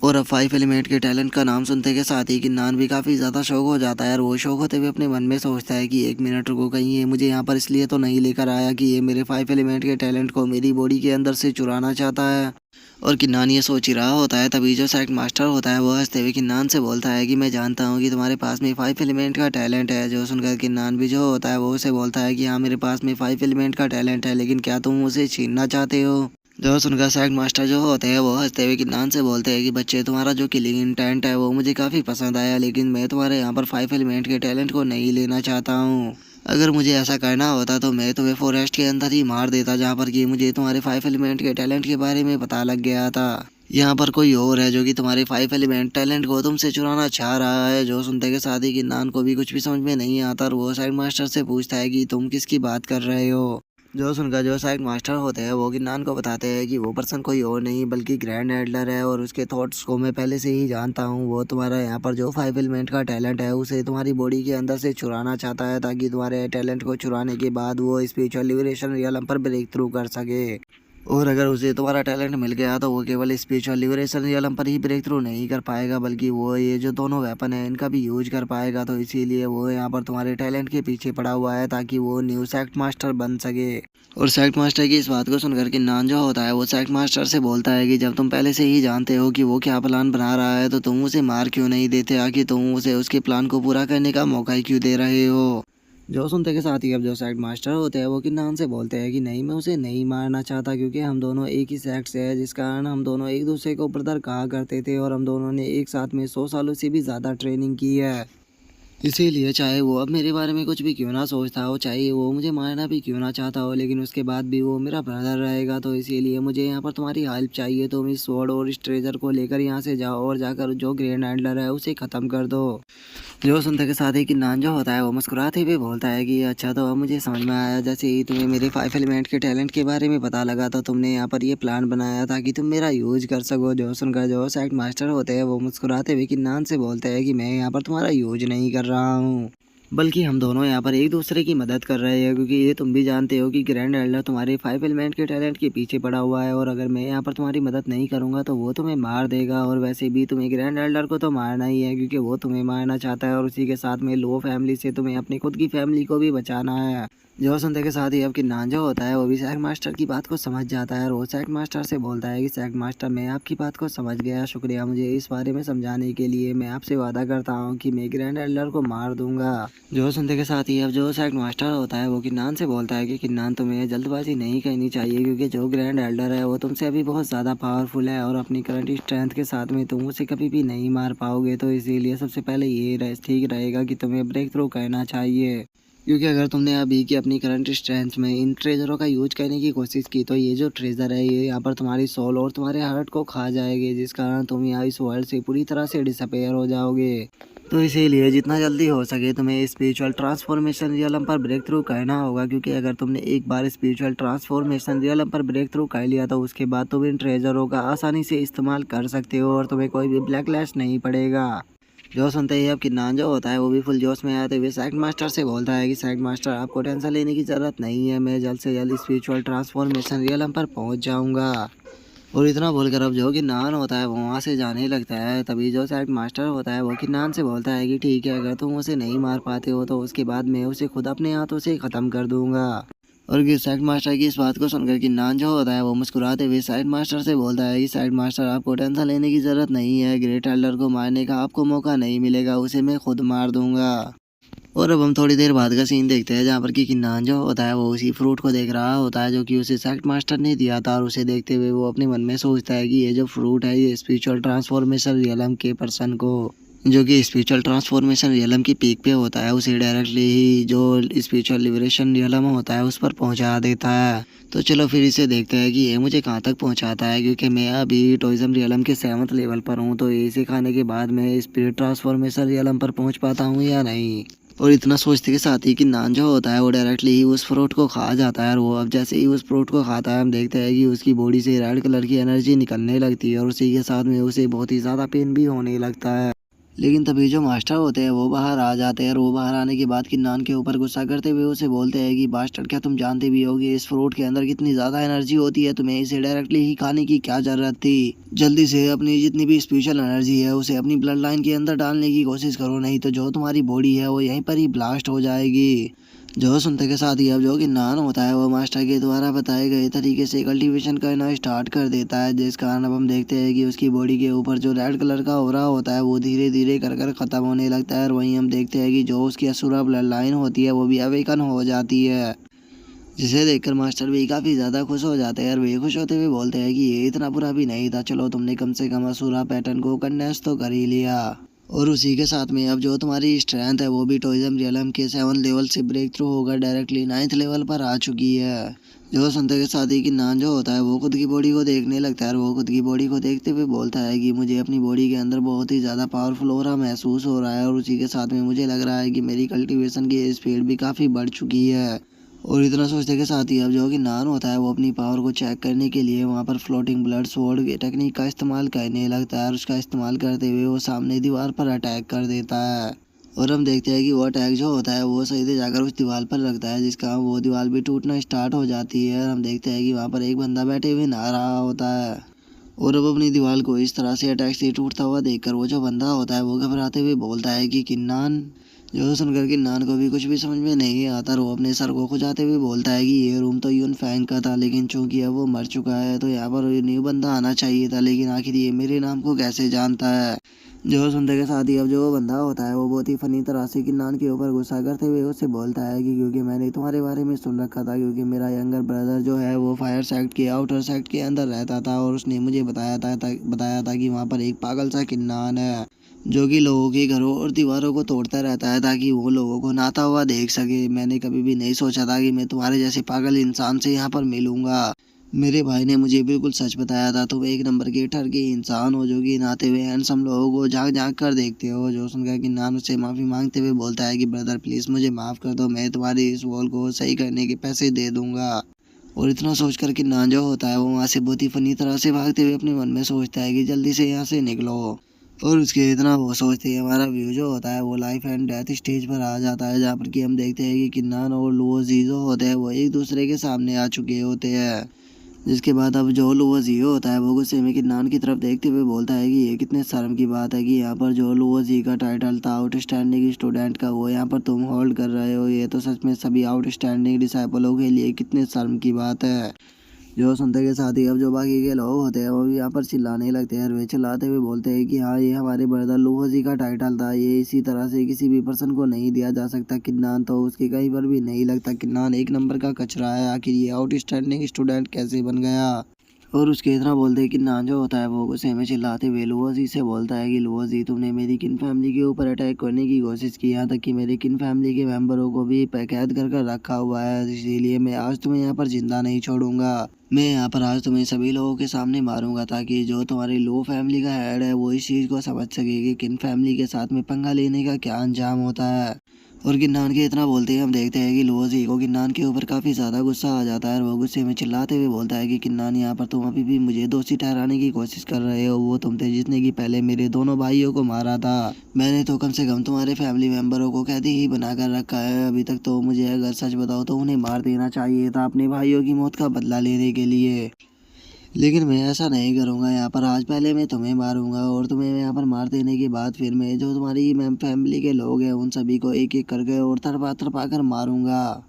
और अब 5 एलिमेंट के टैलेंट का नाम सुनते के साथ ही किन्नान भी काफ़ी ज़्यादा शौक हो जाता है और वो शौक होते हुए अपने मन में सोचता है कि 1 मिनट रुको, कहीं ये मुझे यहाँ पर इसलिए तो नहीं लेकर आया कि ये मेरे 5 एलिमेंट के टैलेंट को मेरी बॉडी के अंदर से चुराना चाहता है। और किन्नान ये सोच ही रहा होता है, तभी जो सेक्ट मास्टर होता है वो हंसते हुए किन्नान से बोलता है कि मैं जानता हूँ कि तुम्हारे पास में 5 एलिमेंट का टैलेंट है। जो सुनकर किन्नान भी जो होता है वो उसे बोलता है कि हाँ मेरे पास में 5 एलिमेंट का टैलेंट है, लेकिन क्या तुम उसे छीनना चाहते हो। जो सुनकर सेक्ट मास्टर जो होते हैं वो हंसते हुए किन्नान से बोलते हैं कि बच्चे तुम्हारा जो किलिंग इंटेंट है वो मुझे काफ़ी पसंद आया, लेकिन मैं तुम्हारे यहाँ पर 5 एलिमेंट के टैलेंट को नहीं लेना चाहता हूँ। अगर मुझे ऐसा करना होता तो मैं तुम्हें फॉरेस्ट के अंदर ही मार देता जहाँ पर कि मुझे तुम्हारे 5 एलिमेंट के टैलेंट के बारे में पता लग गया था। यहाँ पर कोई और है जो कि तुम्हारे 5 एलिमेंट टैलेंट को तुमसे चुराना चाह रहा है। जो सुनते के साथ ही किन्नान को भी कुछ भी समझ में नहीं आता और वो सेक्ट मास्टर से पूछता है कि तुम किसकी बात कर रहे हो। जो सुनकर जो सेक्ट मास्टर होते हैं वो किन्नान को बताते हैं कि वो पर्सन कोई और नहीं बल्कि ग्रैंड एल्डर है और उसके थॉट्स को मैं पहले से ही जानता हूँ। वो तुम्हारा यहाँ पर जो 5 एलिमेंट का टैलेंट है उसे तुम्हारी बॉडी के अंदर से चुराना चाहता है, ताकि तुम्हारे टैलेंट को चुराने के बाद वो स्पिरिचुअल लिबरेशन रियलम पर ब्रेक थ्रू कर सके। और अगर उसे तुम्हारा टैलेंट मिल गया तो वो केवल स्पिरिचुअल लिबरेशन रियलम पर ही ब्रेक थ्रू नहीं कर पाएगा, बल्कि वो ये जो दोनों वेपन है इनका भी यूज कर पाएगा। तो इसीलिए वो यहाँ पर तुम्हारे टैलेंट के पीछे पड़ा हुआ है ताकि वो न्यू सेक्ट मास्टर बन सके। और सेक्ट मास्टर की इस बात को सुनकर किन्नान जो होता है वो सेक्ट मास्टर से बोलता है कि जब तुम पहले से ही जानते हो कि वो क्या प्लान बना रहा है तो तुम उसे मार क्यों नहीं देते, आखिर तुम उसे उसके प्लान को पूरा करने का मौका ही क्यों दे रहे हो। जो सुनते के साथ ही अब जो सेक्ट मास्टर होते हैं वो किन्नान से बोलते हैं कि नहीं मैं उसे नहीं मारना चाहता, क्योंकि हम दोनों एक ही सेक्ट से है, जिस कारण हम दोनों एक दूसरे को ब्रदर कहा करते थे और हम दोनों ने एक साथ में 100 सालों से भी ज़्यादा ट्रेनिंग की है। इसीलिए चाहे वो अब मेरे बारे में कुछ भी क्यों ना सोचता हो, चाहे वो मुझे मारना भी क्यों ना चाहता हो, लेकिन उसके बाद भी वो मेरा ब्रदर रहेगा। तो इसीलिए मुझे यहाँ पर तुम्हारी हेल्प चाहिए। तुम इस स्वॉर्ड और इस ट्रेजर को लेकर यहाँ से जाओ और जाकर जो ग्रैंड एल्डर है उसे ख़त्म कर दो। जो सुनते के साथ ही किन्नान जो होता है वो मुस्कुराते हुए बोलता है कि अच्छा, तो अब मुझे समझ में आया, जैसे ही तुम्हें मेरे 5 एलिमेंट के टैलेंट के बारे में पता लगा तो तुमने यहाँ पर ये प्लान बनाया था कि तुम मेरा यूज कर सको। जो सुनकर जो सेक्ट मास्टर होते हैं वो मुस्कुराते हुए किन्नान से बोलते हैं कि मैं यहाँ पर तुम्हारा यूज नहीं कर रहा हूँ, बल्कि हम दोनों यहाँ पर एक दूसरे की मदद कर रहे हैं, क्योंकि ये तुम भी जानते हो कि ग्रैंड एल्डर तुम्हारे 5 एलिमेंट के टैलेंट के पीछे पड़ा हुआ है और अगर मैं यहाँ पर तुम्हारी मदद नहीं करूँगा तो वो तुम्हें मार देगा। और वैसे भी तुम्हें ग्रैंड एल्डर को तो मारना ही है क्योंकि वो तुम्हें मारना चाहता है और उसी के साथ में लो फैमिली से तुम्हें अपनी खुद की फैमिली को भी बचाना है। जो सुनते के साथ ही अब किन्नान जो होता है वो भी सेक्ट मास्टर की बात को समझ जाता है और वो सेक्ट मास्टर से बोलता है कि सेक्ट मास्टर मैं आपकी बात को समझ गया, शुक्रिया मुझे इस बारे में समझाने के लिए। मैं आपसे वादा करता हूँ कि मैं ग्रैंड एल्डर को मार दूंगा। जो सुनते के साथ ही अब जो सेक्ट मास्टर होता है वो किन्नान से बोलता है कि किन्नान तुम्हें जल्दबाजी नहीं करनी चाहिए, क्योंकि जो ग्रैंड एल्डर है वो तुमसे अभी बहुत ज़्यादा पावरफुल है और अपनी करंट स्ट्रेंथ के साथ में तुम उसे कभी भी नहीं मार पाओगे। तो इसीलिए सबसे पहले ये ठीक रहेगा कि तुम्हें ब्रेक थ्रू करना चाहिए, क्योंकि अगर तुमने अभी की अपनी करंट स्ट्रेंथ में इन ट्रेजरों का यूज करने की कोशिश की तो ये जो ट्रेजर है ये यहाँ पर तुम्हारी सोल और तुम्हारे हार्ट को खा जाएंगे, जिस कारण तुम यहाँ इस वर्ल्ड से पूरी तरह से डिसअपेयर हो जाओगे। तो इसीलिए जितना जल्दी हो सके तुम्हें स्पिरिचुअल ट्रांसफॉर्मेशन रियलम पर ब्रेक थ्रू करना होगा, क्योंकि अगर तुमने एक बार स्पिरिचुअल ट्रांसफॉर्मेशन रियलम पर ब्रेक थ्रू कर लिया तो उसके बाद तुम इन ट्रेजरों का आसानी से इस्तेमाल कर सकते हो और तुम्हें कोई भी ब्लैकलिस्ट नहीं पड़ेगा। जो सुनते ही अब किन्नान जो होता है वो भी फुल जोश में आते हुए सेक्ट मास्टर से बोलता है कि सेक्ट मास्टर आपको टेंशन लेने की ज़रूरत नहीं है, मैं जल्द से जल्द स्पिरिचुअल ट्रांसफॉर्मेशन रियलम पर पहुंच जाऊंगा। और इतना बोलकर अब जो किन्नान होता है वो वहाँ से जाने लगता है। तभी जो साइड मास्टर होता है वो किन्नान से बोलता है कि ठीक है, अगर तुम उसे नहीं मार पाते हो तो उसके बाद मैं उसे खुद अपने हाथों से ख़त्म कर दूंगा। और साइड मास्टर की इस बात को सुनकर किन्नान जो होता है वो मुस्कुराते हुए साइड मास्टर से बोलता है कि साइड मास्टर, आपको टेंशन लेने की ज़रूरत नहीं है। ग्रेट एल्डर को मारने का आपको मौका नहीं मिलेगा, उसे मैं खुद मार दूंगा। और अब हम थोड़ी देर बाद का सीन देखते हैं जहाँ पर कि किन्नान जो होता है वो उसी फ्रूट को देख रहा होता है जो कि उसे सेक्ट मास्टर ने दिया था। और उसे देखते हुए वो अपने मन में सोचता है कि ये जो फ्रूट है ये स्पिरिचुअल ट्रांसफॉर्मेशन रियलम के पर्सन को, जो कि स्पिरिचुअल ट्रांसफॉर्मेशन रियलम की पीक पे होता है, उसे डायरेक्टली ही जो स्पिरिचुअल लिबरेशन रियलम होता है उस पर पहुंचा देता है। तो चलो फिर इसे देखते हैं कि ये मुझे कहाँ तक पहुंचाता है, क्योंकि मैं अभी टॉइज़म रियलम के 7th लेवल पर हूँ। तो इसे खाने के बाद मैं स्पिरिट ट्रांसफॉर्मेशन रियलम पर पहुँच पाता हूँ या नहीं। और इतना सोचते के साथ ही किन्नान जो होता है वो डायरेक्टली ही उस फ्रूट को खा जाता है। और वो अब जैसे ही उस फ्रूट को खाता है हम देखते हैं कि उसकी बॉडी से रेड कलर की एनर्जी निकलने लगती है और उसी के साथ में उसे बहुत ही ज़्यादा पेन भी होने लगता है। लेकिन तभी जो मास्टर होते हैं वो बाहर आ जाते हैं। और वो बाहर आने के बाद किन्नान के ऊपर गुस्सा करते हुए उसे बोलते हैं कि बास्टर, क्या तुम जानते भी हो कि इस फ्रूट के अंदर कितनी ज़्यादा एनर्जी होती है, तुम्हें इसे डायरेक्टली ही खाने की क्या ज़रूरत थी। जल्दी से अपनी जितनी भी स्पेशल एनर्जी है उसे अपनी ब्लड लाइन के अंदर डालने की कोशिश करो, नहीं तो जो तुम्हारी बॉडी है वो यहीं पर ही ब्लास्ट हो जाएगी। जो सुनते के साथ ही अब जो किन्नान होता है वो मास्टर के द्वारा बताए गए तरीके से कल्टीवेशन करना स्टार्ट कर देता है, जिस कारण अब हम देखते हैं कि उसकी बॉडी के ऊपर जो रेड कलर का ऑरा होता है वो धीरे धीरे कर कर ख़त्म होने लगता है। और वहीं हम देखते हैं कि जो उसकी असुरा ब्लड लाइन होती है वो भी अवेकन हो जाती है, जिसे देखकर मास्टर भी काफ़ी ज़्यादा खुश हो जाते हैं। और वे खुश होते हुए बोलते हैं कि ये इतना बुरा भी नहीं था, चलो तुमने कम से कम असुरा पैटर्न को कंडेंस तो कर ही लिया। और उसी के साथ में अब जो तुम्हारी स्ट्रेंथ है वो भी टॉइज़म रियलम के 7 लेवल से ब्रेक थ्रू होकर डायरेक्टली 9th लेवल पर आ चुकी है। जो सुनते के साथ ही किन्नान जो होता है वो खुद की बॉडी को देखने लगता है। और वो खुद की बॉडी को देखते हुए बोलता है कि मुझे अपनी बॉडी के अंदर बहुत ही ज़्यादा पावरफुल ऑरा महसूस हो रहा है। और उसी के साथ में मुझे लग रहा है कि मेरी कल्टीवेशन की स्पीड भी काफ़ी बढ़ चुकी है। और इतना सोचने के साथ ही अब जो कि नान होता है वो अपनी पावर को चेक करने के लिए वहाँ पर फ्लोटिंग ब्लड स्वॉर्ड की टेक्निक का इस्तेमाल करने लगता है। और उसका इस्तेमाल करते हुए वो सामने दीवार पर अटैक कर देता है। और हम देखते हैं कि वो अटैक जो होता है वो सीधे जाकर उस दीवार पर लगता है, जिसका वो दीवार भी टूटना स्टार्ट हो जाती है। और हम देखते हैं कि वहाँ पर एक बंदा बैठे हुए नहा रहा होता है। और अब अपनी दीवार को इस तरह से अटैक से टूटता हुआ देखकर वो जो बंदा होता है वो घबराते हुए बोलता है कि किन्नान। जो सुनकर किन्नान को भी कुछ भी समझ में नहीं आता और वो अपने सर को खुजाते हुए बोलता है कि ये रूम तो यून फैंग का था, लेकिन चूंकि अब वो मर चुका है तो यहाँ पर न्यू बंदा आना चाहिए था, लेकिन आखिर ये मेरे नाम को कैसे जानता है। जो सुनते के साथ ही अब जो वो बंदा होता है वो बहुत ही फनी तरह से किन्नान के ऊपर गुस्सा करते हुए उससे बोलता है कि क्योंकि मैंने तुम्हारे बारे में सुन रखा था, क्योंकि मेरा यंगर ब्रदर जो है वो फायर सेक्ट के आउटर सेक्ट के अंदर रहता था और उसने मुझे बताया था कि वहाँ पर एक पागल सा किन्नान है जो कि लोगों के घरों और दीवारों को तोड़ता रहता है ताकि वो लोगों को नहाता हुआ देख सके। मैंने कभी भी नहीं सोचा था कि मैं तुम्हारे जैसे पागल इंसान से यहाँ पर मिलूंगा। मेरे भाई ने मुझे बिल्कुल सच बताया था, तुम एक नंबर के ठर के इंसान हो जो कि नहाते हुए हैंडसम लोगों को झांक झांक कर देखते हो। जो सुनकर कि नान उससे माफ़ी मांगते हुए बोलता है कि ब्रदर प्लीज़ मुझे माफ़ कर दो, मैं तुम्हारी इस वॉल को सही करने के पैसे दे दूंगा। और इतना सोचकर कि नान जो होता है वो वहाँ से बहुत ही फनी तरह से भागते हुए अपने मन में सोचता है कि जल्दी से यहाँ से निकलो। और उसके इतना वो सोचते ही हमारा व्यू जो होता है वो लाइफ एंड डेथ स्टेज पर आ जाता है, जहाँ पर कि हम देखते हैं कि किन्नान और लुओजी जो होते हैं वो एक दूसरे के सामने आ चुके होते हैं। जिसके बाद अब जो लुओजी होता है वो गुस्से में किन्नान की तरफ देखते हुए बोलता है कि ये कितने शर्म की बात है कि यहाँ पर जो लुओजी का टाइटल था आउटस्टैंडिंग स्टूडेंट का वो यहाँ पर तुम होल्ड कर रहे हो। ये तो सच में सभी आउटस्टैंडिंग डिसाइपलों के लिए कितने शर्म की बात है। जो सुनते के साथ ही अब जो बाकी के लोग होते हैं वो भी यहाँ पर चिल्लाने लगते हैं और वे चिल्लाते हुए बोलते हैं कि हाँ, ये हमारे ब्रदर लूहोजी का टाइटल था, ये इसी तरह से किसी भी पर्सन को नहीं दिया जा सकता। किन्नान तो उसके कहीं पर भी नहीं लगता, किन्नान एक नंबर का कचरा है, आखिर ये आउटस्टैंडिंग स्टूडेंट कैसे बन गया। और उसके इतना बोलते हैं कि नान जो होता है वो गुस्से में चिल्लाते हुए लुओजी से बोलता है कि लुओजी, तुमने मेरी किन फैमिली के ऊपर अटैक करने की कोशिश की, यहाँ तक कि मेरी किन फैमिली के मेंबरों को भी कैद कर कर रखा हुआ है, इसीलिए मैं आज तुम्हें यहाँ पर जिंदा नहीं छोड़ूंगा। मैं यहाँ पर आज तुम्हें सभी लोगों के सामने मारूंगा ताकि जो तुम्हारी लो फैमिली का हेड है वो इस चीज़ को समझ सके कि किन फैमिली के साथ में पंगा लेने का क्या अंजाम होता है। और किन्नान के इतना बोलते ही हम देखते हैं कि लुओजी को किन्नान के ऊपर काफ़ी ज़्यादा गुस्सा आ जाता है और वो गुस्से में चिल्लाते हुए बोलता है कि किन्नान, यहाँ पर तुम अभी भी मुझे दोषी ठहराने की कोशिश कर रहे हो। वो तुम थे जिसने कि पहले मेरे दोनों भाइयों को मारा था। मैंने तो कम से कम तुम्हारे फैमिली मेम्बरों को कैदी ही बना कर रखा है अभी तक, तो मुझे अगर सच बताओ तो उन्हें मार देना चाहिए था अपने भाइयों की मौत का बदला लेने के लिए। लेकिन मैं ऐसा नहीं करूँगा यहाँ पर। आज पहले मैं तुम्हें मारूँगा और तुम्हें यहाँ पर मार देने के बाद फिर मैं जो तुम्हारी मैम फैमिली के लोग हैं उन सभी को एक-एक करके और तड़पा तड़पा कर मारूँगा।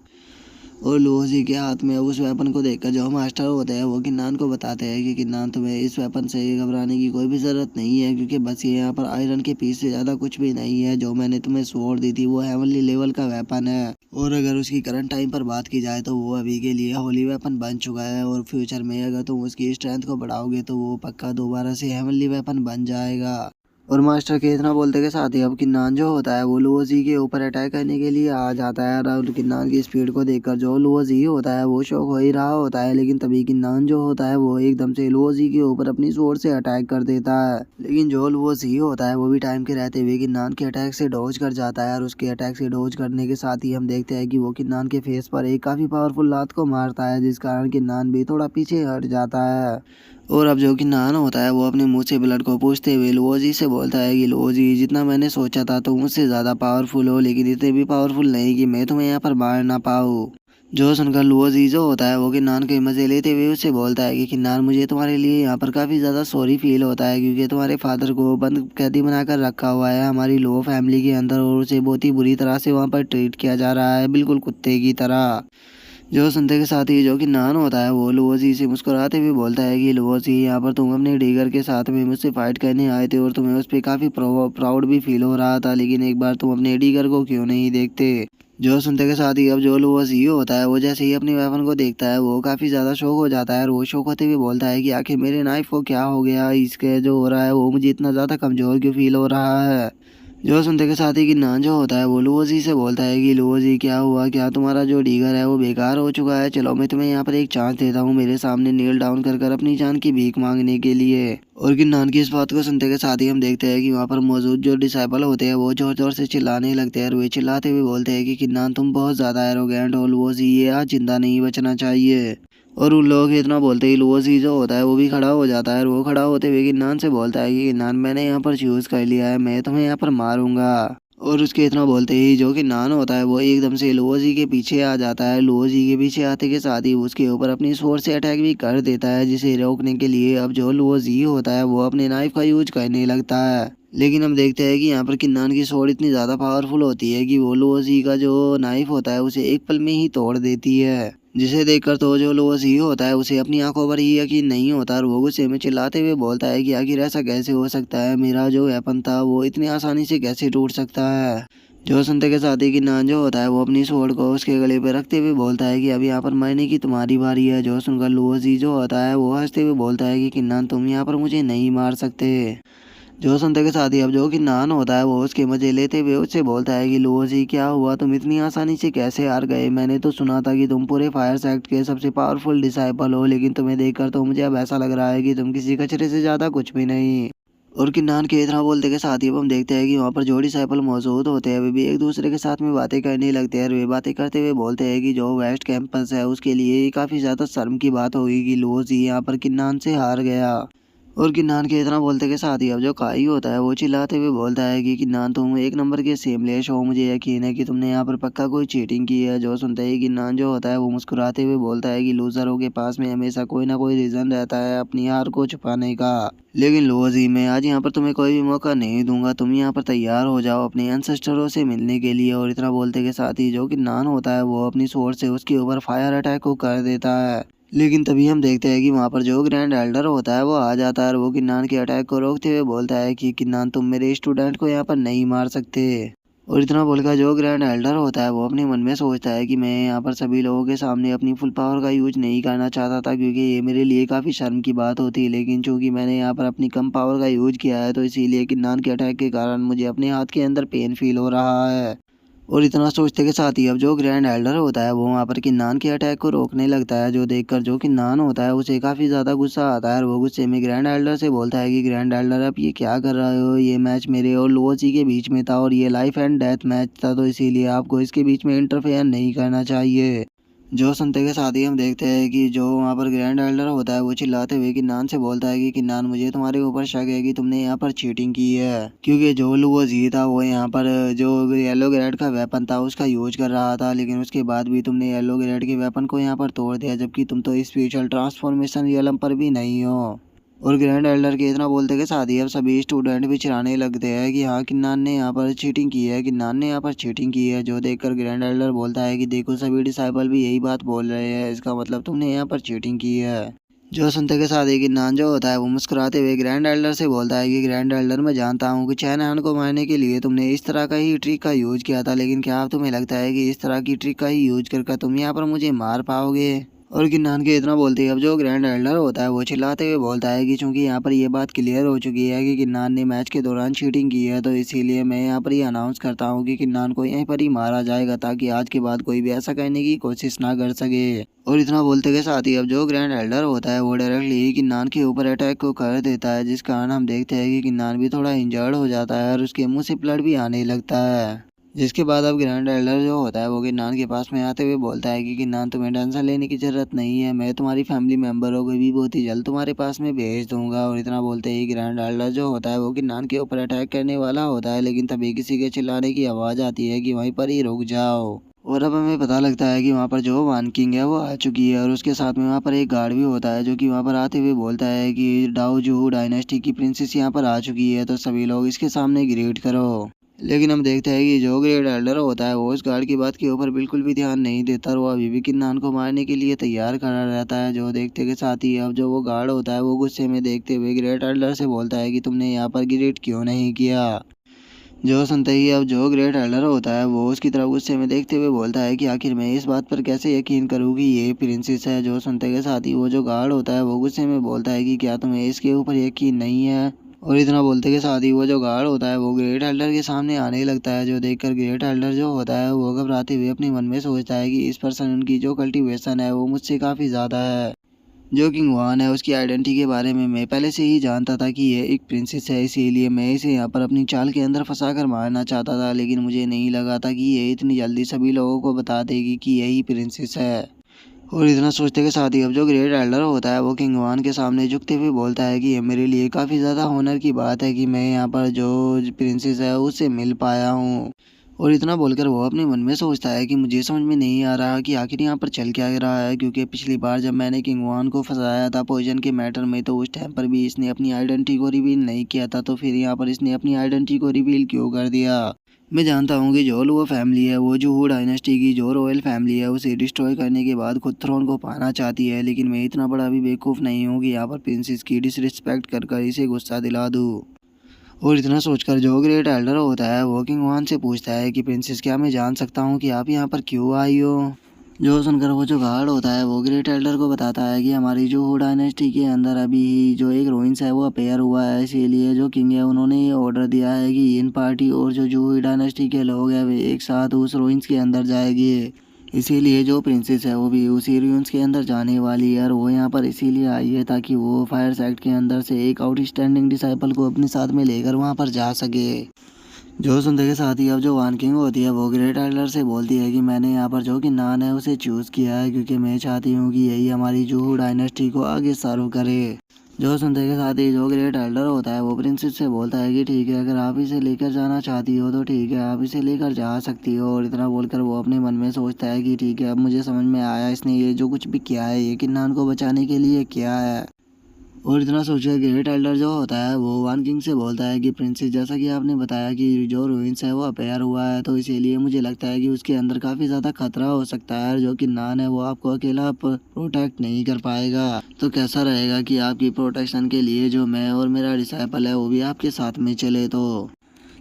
और लूहो जी के हाथ में उस वेपन को देखकर जो मास्टर होते हैं वो किन्नान को बताते हैं कि किन्नान तुम्हें इस वेपन से घबराने की कोई भी ज़रूरत नहीं है, क्योंकि बस ये यहाँ पर आयरन के पीस से ज़्यादा कुछ भी नहीं है। जो मैंने तुम्हें स्वॉर्ड दी थी वो हेवनली लेवल का वेपन है, और अगर उसकी करंट टाइम पर बात की जाए तो वो अभी के लिए होली वेपन बन चुका है, और फ्यूचर में अगर तुम उसकी स्ट्रेंथ को बढ़ाओगे तो वो पक्का दोबारा से हेवनली वेपन बन जाएगा। और मास्टर के इतना बोलते के साथ ही अब किन्नान जो होता है वो लूहो जी के ऊपर अटैक करने के लिए आ जाता है। और किन्नान की स्पीड को देखकर जो लूहो जी होता है वो शॉक हो ही रहा होता है, लेकिन तभी किन्नान जो होता है वो एकदम से लूहो जी के ऊपर अपनी स्वॉर्ड से अटैक कर देता है। लेकिन जो लूहो जी होता है वो भी टाइम के रहते हुए किन्नान के अटैक से डॉज कर जाता है, और उसके अटैक से डॉज करने के साथ ही हम देखते हैं कि वो किन्नान के फेस पर एक काफी पावरफुल लात को मारता है, जिस कारण किन्नान भी थोड़ा पीछे हट जाता है। और अब जो कि नान होता है वो अपने मुंह से ब्लड को पूछते हुए लूहो जी से बोलता है कि लूहो जी, जितना मैंने सोचा था तुम मुझसे ज़्यादा पावरफुल हो, लेकिन इतने भी पावरफुल नहीं कि मैं तुम्हें यहाँ पर मार ना पाऊँ। जो सुनकर लूहो जी जो होता है वो किन्नान के मज़े लेते हुए उससे बोलता है कि किन्नान, मुझे तुम्हारे लिए यहाँ पर काफ़ी ज़्यादा सॉरी फील होता है, क्योंकि तुम्हारे फादर को बंद कैदी बनाकर रखा हुआ है हमारी लूहो फैमिली के अंदर, और उसे बहुत ही बुरी तरह से वहाँ पर ट्रीट किया जा रहा है, बिल्कुल कुत्ते की तरह। जो सुनते के साथ ही जो कि नान होता है वो लूहो जी से मुस्कुराते हुए बोलता है कि लूहो जी, यहाँ पर तुम अपने डीगर के साथ में मुझसे फाइट करने आए थे और तुम्हें उस पर काफ़ी प्राउड भी फील हो रहा था, लेकिन एक बार तुम अपने डीगर को क्यों नहीं देखते। जो सुनते के साथ ही अब जो लूहो जी होता है वो जैसे ही अपनी वेपन को देखता है वो काफ़ी ज़्यादा शौक हो जाता है, और वो शौक होते हुए बोलता है कि आखिर मेरे नाइफ को क्या हो गया, इसके जो हो रहा है वो मुझे इतना ज़्यादा कमज़ोर क्यों फील हो रहा है। जो सुनते के साथ ही कि नान जो होता है वो लूहो जी से बोलता है कि लूहो जी, क्या हुआ, क्या तुम्हारा जो डीगर है वो बेकार हो चुका है, चलो मैं तुम्हें यहाँ पर एक चांस देता हूँ मेरे सामने नील डाउन कर कर अपनी जान की भीख मांगने के लिए। और कि नान की इस बात को सुनते के साथ ही हम देखते हैं कि वहाँ पर मौजूद जो डिसाइपल होते हैं वो जोर जोर से चिल्लाने लगते हैं, और वे चिल्लाते हुए बोलते हैं कि किन्नान तुम बहुत ज़्यादा एरोगेंट हो, लूहो जी ये आज जिंदा नहीं बचना चाहिए। और उन लोगों के इतना बोलते ही लूहो जी जो होता है वो भी खड़ा हो जाता है, और वो खड़ा होते हुए किन्नान से बोलता है कि किन्नान, मैंने यहाँ पर चूज़ कर लिया है, मैं तुम्हें यहाँ पर मारूंगा। और उसके इतना बोलते ही जो कि नान होता है वो एकदम से लूहो जी के पीछे आ जाता है। लूहो जी के पीछे आते के साथ ही उसके ऊपर अपनी स्वॉर्ड से अटैक भी कर देता है, जिसे रोकने के लिए अब जो लूहो जी होता है वो अपने नाइफ का यूज करने लगता है। लेकिन हम देखते हैं कि यहाँ पर किन्नान की स्वॉर्ड इतनी ज़्यादा पावरफुल होती है कि वो लूहो जी का जो नाइफ होता है उसे एक पल में ही तोड़ देती है, जिसे देखकर तो जो लूहो जी होता है उसे अपनी आंखों पर ही यकीन नहीं होता, और वो गुस्से में चिल्लाते हुए बोलता है कि आखिर ऐसा कैसे हो सकता है, मेरा जो वेपन था वो इतनी आसानी से कैसे टूट सकता है। जो सुनते के साथ ही कि नान जो होता है वो अपनी स्वॉर्ड को उसके गले पे रखते हुए बोलता है कि अब यहाँ पर मरने की तुम्हारी बारी है। जो सुनकर लूहो जी जो होता है वो हंसते हुए बोलता है कि किन्नान तुम यहाँ पर मुझे नहीं मार सकते। जो सुनते के साथ ही अब जो कि नान होता है वो उसके मजे लेते हुए उससे बोलता है कि लूहो जी, क्या हुआ, तुम इतनी आसानी से कैसे हार गए, मैंने तो सुना था कि तुम पूरे फायर सेक्ट के सबसे पावरफुल डिसाइपल हो, लेकिन तुम्हें देखकर तो मुझे अब ऐसा लग रहा है कि तुम किसी कचरे से ज़्यादा कुछ भी नहीं। और किन्नान के इतना बोलते के साथ ही अब हम देखते हैं कि वहाँ पर जो डिसाइपल मौजूद होते हैं वे भी एक दूसरे के साथ में बातें करने लगते हैं, और वे बातें करते हुए बोलते हैं कि जो वेस्ट कैंपस है उसके लिए ये काफ़ी ज़्यादा शर्म की बात होगी कि लूहो जी यहाँ पर किन्नान से हार गया। और किन्नान के इतना बोलते के साथ ही अब जो काई होता है वो चिल्लाते हुए बोलता है कि किन्नान तुम एक नंबर के सेमलेस हो, मुझे यकीन है कि तुमने यहाँ पर पक्का कोई चीटिंग की है। जो सुनते ही किन्नान जो होता है वो मुस्कुराते हुए बोलता है कि लूजरों के पास में हमेशा कोई ना कोई रीज़न रहता है अपनी हार को छुपाने का, लेकिन लूहो जी मैं आज यहाँ पर तुम्हें कोई भी मौका नहीं दूंगा, तुम यहाँ पर तैयार हो जाओ अपने एंसेस्टरों से मिलने के लिए। और इतना बोलते के साथ ही जो किन्नान होता है वो अपनी स्वॉर्ड से उसके ऊपर फायर अटैक को कर देता है। लेकिन तभी हम देखते हैं कि वहाँ पर जो ग्रैंड एल्डर होता है वो आ जाता है, और वो किन्नान के अटैक को रोकते हुए बोलता है कि किन्नान तुम मेरे स्टूडेंट को यहाँ पर नहीं मार सकते। और इतना बोलकर जो ग्रैंड एल्डर होता है वो अपने मन में सोचता है कि मैं यहाँ पर सभी लोगों के सामने अपनी फुल पावर का यूज नहीं करना चाहता था, क्योंकि ये मेरे लिए काफ़ी शर्म की बात होती, लेकिन चूंकि मैंने यहाँ पर अपनी कम पावर का यूज किया है तो इसीलिए किन्नान के अटैक के कारण मुझे अपने हाथ के अंदर पेन फील हो रहा है। और इतना सोचते के साथ ही अब जो ग्रैंड एल्डर होता है वो वहाँ पर किन्नान के अटैक को रोकने लगता है, जो देखकर जो किन्नान होता है उसे काफ़ी ज़्यादा गुस्सा आता है, और वो गुस्से में ग्रैंड एल्डर से बोलता है कि ग्रैंड एल्डर आप ये क्या कर रहे हो, ये मैच मेरे और लूहो जी के बीच में था और ये लाइफ एंड डेथ मैच था, तो इसीलिए आपको इसके बीच में इंटरफेयर नहीं करना चाहिए। जो सुनते के साथ ही हम देखते हैं कि जो वहाँ पर ग्रैंड एल्डर होता है वो चिल्लाते हुए किन्नान से बोलता है कि किन्नान मुझे तुम्हारे ऊपर शक है कि तुमने यहाँ पर चीटिंग की है, क्योंकि जो लुओजी था वो यहाँ पर जो येलो ग्रेड का वेपन था उसका यूज कर रहा था, लेकिन उसके बाद भी तुमने येलो ग्रेड के वेपन को यहाँ पर तोड़ दिया, जबकि तुम तो स्पेशल ट्रांसफॉर्मेशन रियलम पर भी नहीं हो। और ग्रैंड एल्डर के इतना बोलते के साथ ही अब सभी स्टूडेंट भी चिढ़ाने लगते हैं कि हाँ किन्नान ने यहाँ पर चीटिंग की है, किन्नान ने यहाँ पर चीटिंग की है। जो देखकर ग्रैंड एल्डर बोलता है कि देखो सभी डिसाइपल भी यही बात बोल रहे हैं, इसका मतलब तुमने यहाँ पर चीटिंग की है। जो सुनते के साथ ही किन्नान जो होता है वो मुस्कुराते हुए ग्रैंड एल्डर से बोलता है कि ग्रैंड एल्डर मैं जानता हूँ कि चैनहान को मारने के लिए तुमने इस तरह का ही ट्रिक का यूज किया था, लेकिन क्या अब तुम्हें लगता है कि इस तरह की ट्रिक का ही यूज करके तुम यहाँ पर मुझे मार पाओगे। और किन्नान के इतना बोलते ही अब जो ग्रैंड एल्डर होता है वो चिल्लाते हुए बोलता है कि चूंकि यहाँ पर ये बात क्लियर हो चुकी है कि किन्नान ने मैच के दौरान चीटिंग की है, तो इसीलिए मैं यहाँ पर ये अनाउंस करता हूँ कि किन्नान को यहीं पर ही मारा जाएगा, ताकि आज के बाद कोई भी ऐसा करने की कोशिश ना कर सके। और इतना बोलते के साथ ही अब जो ग्रैंड एल्डर होता है वो डायरेक्टली ही किन्नान के ऊपर अटैक को कर देता है, जिस कारण हम देखते हैं कि किन्नान भी थोड़ा इंजर्ड हो जाता है और उसके मुंह से ब्लड भी आने लगता है। जिसके बाद अब ग्रैंड एल्डर जो होता है वो किन्नान के पास में आते हुए बोलता है कि किन्नान तुम्हें टेंशन लेने की जरूरत नहीं है, मैं तुम्हारी फैमिली मेम्बरों को भी बहुत ही जल्द तुम्हारे पास में भेज दूंगा। और इतना बोलते ही ग्रैंड एल्डर जो होता है वो किन्नान के ऊपर अटैक करने वाला होता है, लेकिन तभी किसी के चिल्लाने की आवाज़ आती है कि वहीं पर ही रुक जाओ। और अब हमें पता लगता है कि वहाँ पर जो वान किंग है वो आ चुकी है, और उसके साथ में वहाँ पर एक गार्ड भी होता है जो कि वहाँ पर आते हुए बोलता है कि डाओ जू डायनेस्टी की प्रिंसेस यहाँ पर आ चुकी है, तो सभी लोग इसके सामने ग्रीट करो। लेकिन हम देखते हैं कि जो ग्रेट एल्डर होता है वो उस गार्ड की बात के ऊपर बिल्कुल भी ध्यान नहीं देता, और वो अभी भी किन्नान को मारने के लिए तैयार खड़ा रहता है। जो देखते के साथ ही अब जो वो गार्ड होता है वो गुस्से में देखते हुए ग्रेट एल्डर से बोलता है कि तुमने यहाँ पर ग्रेट क्यों नहीं किया। जो सुनते ही अब जो ग्रेट एल्डर होता है वो उसकी तरफ गुस्से में देखते हुए बोलता है कि आखिर मैं इस बात पर कैसे यकीन करूँ कि ये प्रिंसेस है। जो सुनते के साथ ही वो जो गार्ड होता है वो गुस्से में बोलता है कि क्या तुम्हें इसके ऊपर यकीन नहीं है। और इतना बोलते के साथ ही वो जो गार्ड होता है वो ग्रेट एल्डर के सामने आने लगता है। जो देखकर ग्रेट एल्डर जो होता है वो घबराते हुए अपने मन में सोचता है कि इस पर्सन उनकी जो कल्टीवेशन है वो मुझसे काफ़ी ज़्यादा है। जो किंग वान है उसकी आइडेंटिटी के बारे में मैं पहले से ही जानता था कि ये एक प्रिंसेस है, इसीलिए मैं इसे यहाँ पर अपनी चाल के अंदर फंसा कर मारना चाहता था, लेकिन मुझे नहीं लगा था कि ये इतनी जल्दी सभी लोगों को बता देगी कि यही प्रिंसेस है। और इतना सोचते के साथ ही अब जो ग्रेट एल्डर होता है वो किंग वान के सामने झुकते हुए बोलता है कि ये मेरे लिए काफ़ी ज़्यादा ऑनर की बात है कि मैं यहाँ पर जो प्रिंसेस है उससे मिल पाया हूँ। और इतना बोलकर वो अपने मन में सोचता है कि मुझे समझ में नहीं आ रहा कि आखिर यहाँ पर चल क्या रहा है, क्योंकि पिछली बार जब मैंने किंग वान को फंसाया था पॉइजन के मैटर में तो उस टाइम पर भी इसने अपनी आइडेंटिटी को रिवील नहीं किया था, तो फिर यहाँ पर इसने अपनी आइडेंटिटी को रिवील क्यों कर दिया। मैं जानता हूँ कि जो वो फैमिली है वो जो हू डायनेस्टी की जो रॉयल फैमिली है उसे डिस्ट्रॉय करने के बाद खुद थ्रोन को पाना चाहती है, लेकिन मैं इतना बड़ा भी बेवकूफ़ नहीं हूँ कि यहाँ पर प्रिंसेस की डिसरिस्पेक्ट कर इसे गुस्सा दिला दूँ। और इतना सोचकर जो ग्रेट एल्डर होता है वो किंग वान से पूछता है कि प्रिंसेस क्या मैं जान सकता हूँ कि आप यहाँ पर क्यों आई हो। जो सुनकर वो जो गार्ड होता है वो ग्रेट एल्डर को बताता है कि हमारी जो हो डायनेस्टी के अंदर अभी जो एक रोइंस है वो अपेयर हुआ है, इसीलिए जो किंग है उन्होंने ये ऑर्डर दिया है कि इन पार्टी और जो जूही डायनेस्टी के लोग हैं वे एक साथ उस रोइंस के अंदर जाएंगे। इसीलिए जो प्रिंसेस है वो भी उसी रूइंस के अंदर जाने वाली है, और वो यहाँ पर इसीलिए आई है ताकि वो फायर सेक्ट के अंदर से एक आउटस्टैंडिंग डिसाइपल को अपने साथ में लेकर वहाँ पर जा सके। जो सुनते के साथ ही अब जो वान किंग होती है वो ग्रेट एल्डर से बोलती है कि मैंने यहाँ पर जो कि नान है उसे चूज़ किया है, क्योंकि मैं चाहती हूँ कि यही हमारी जूहू डायनेस्टी को आगे सर्व करे। जो सुनते के साथ ही जो ग्रेट एल्डर होता है वो प्रिंसेस से बोलता है कि ठीक है, अगर आप इसे लेकर जाना चाहती हो तो ठीक है, आप इसे लेकर जा सकती हो। और इतना बोलकर वो अपने मन में सोचता है कि ठीक है, अब मुझे समझ में आया इसने ये जो कुछ भी किया है ये किन्नान को बचाने के लिए किया है। और इतना सोचा ग्रेट एल्डर जो होता है वो वान किंग से बोलता है कि प्रिंसेस जैसा कि आपने बताया कि जो रूइंस है वो अपेयर हुआ है, तो इसीलिए मुझे लगता है कि उसके अंदर काफ़ी ज़्यादा खतरा हो सकता है, जो कि नान है वो आपको अकेला प्रोटेक्ट नहीं कर पाएगा। तो कैसा रहेगा कि आपकी प्रोटेक्शन के लिए जो मैं और मेरा डिसाइपल है वो भी आपके साथ में चले। तो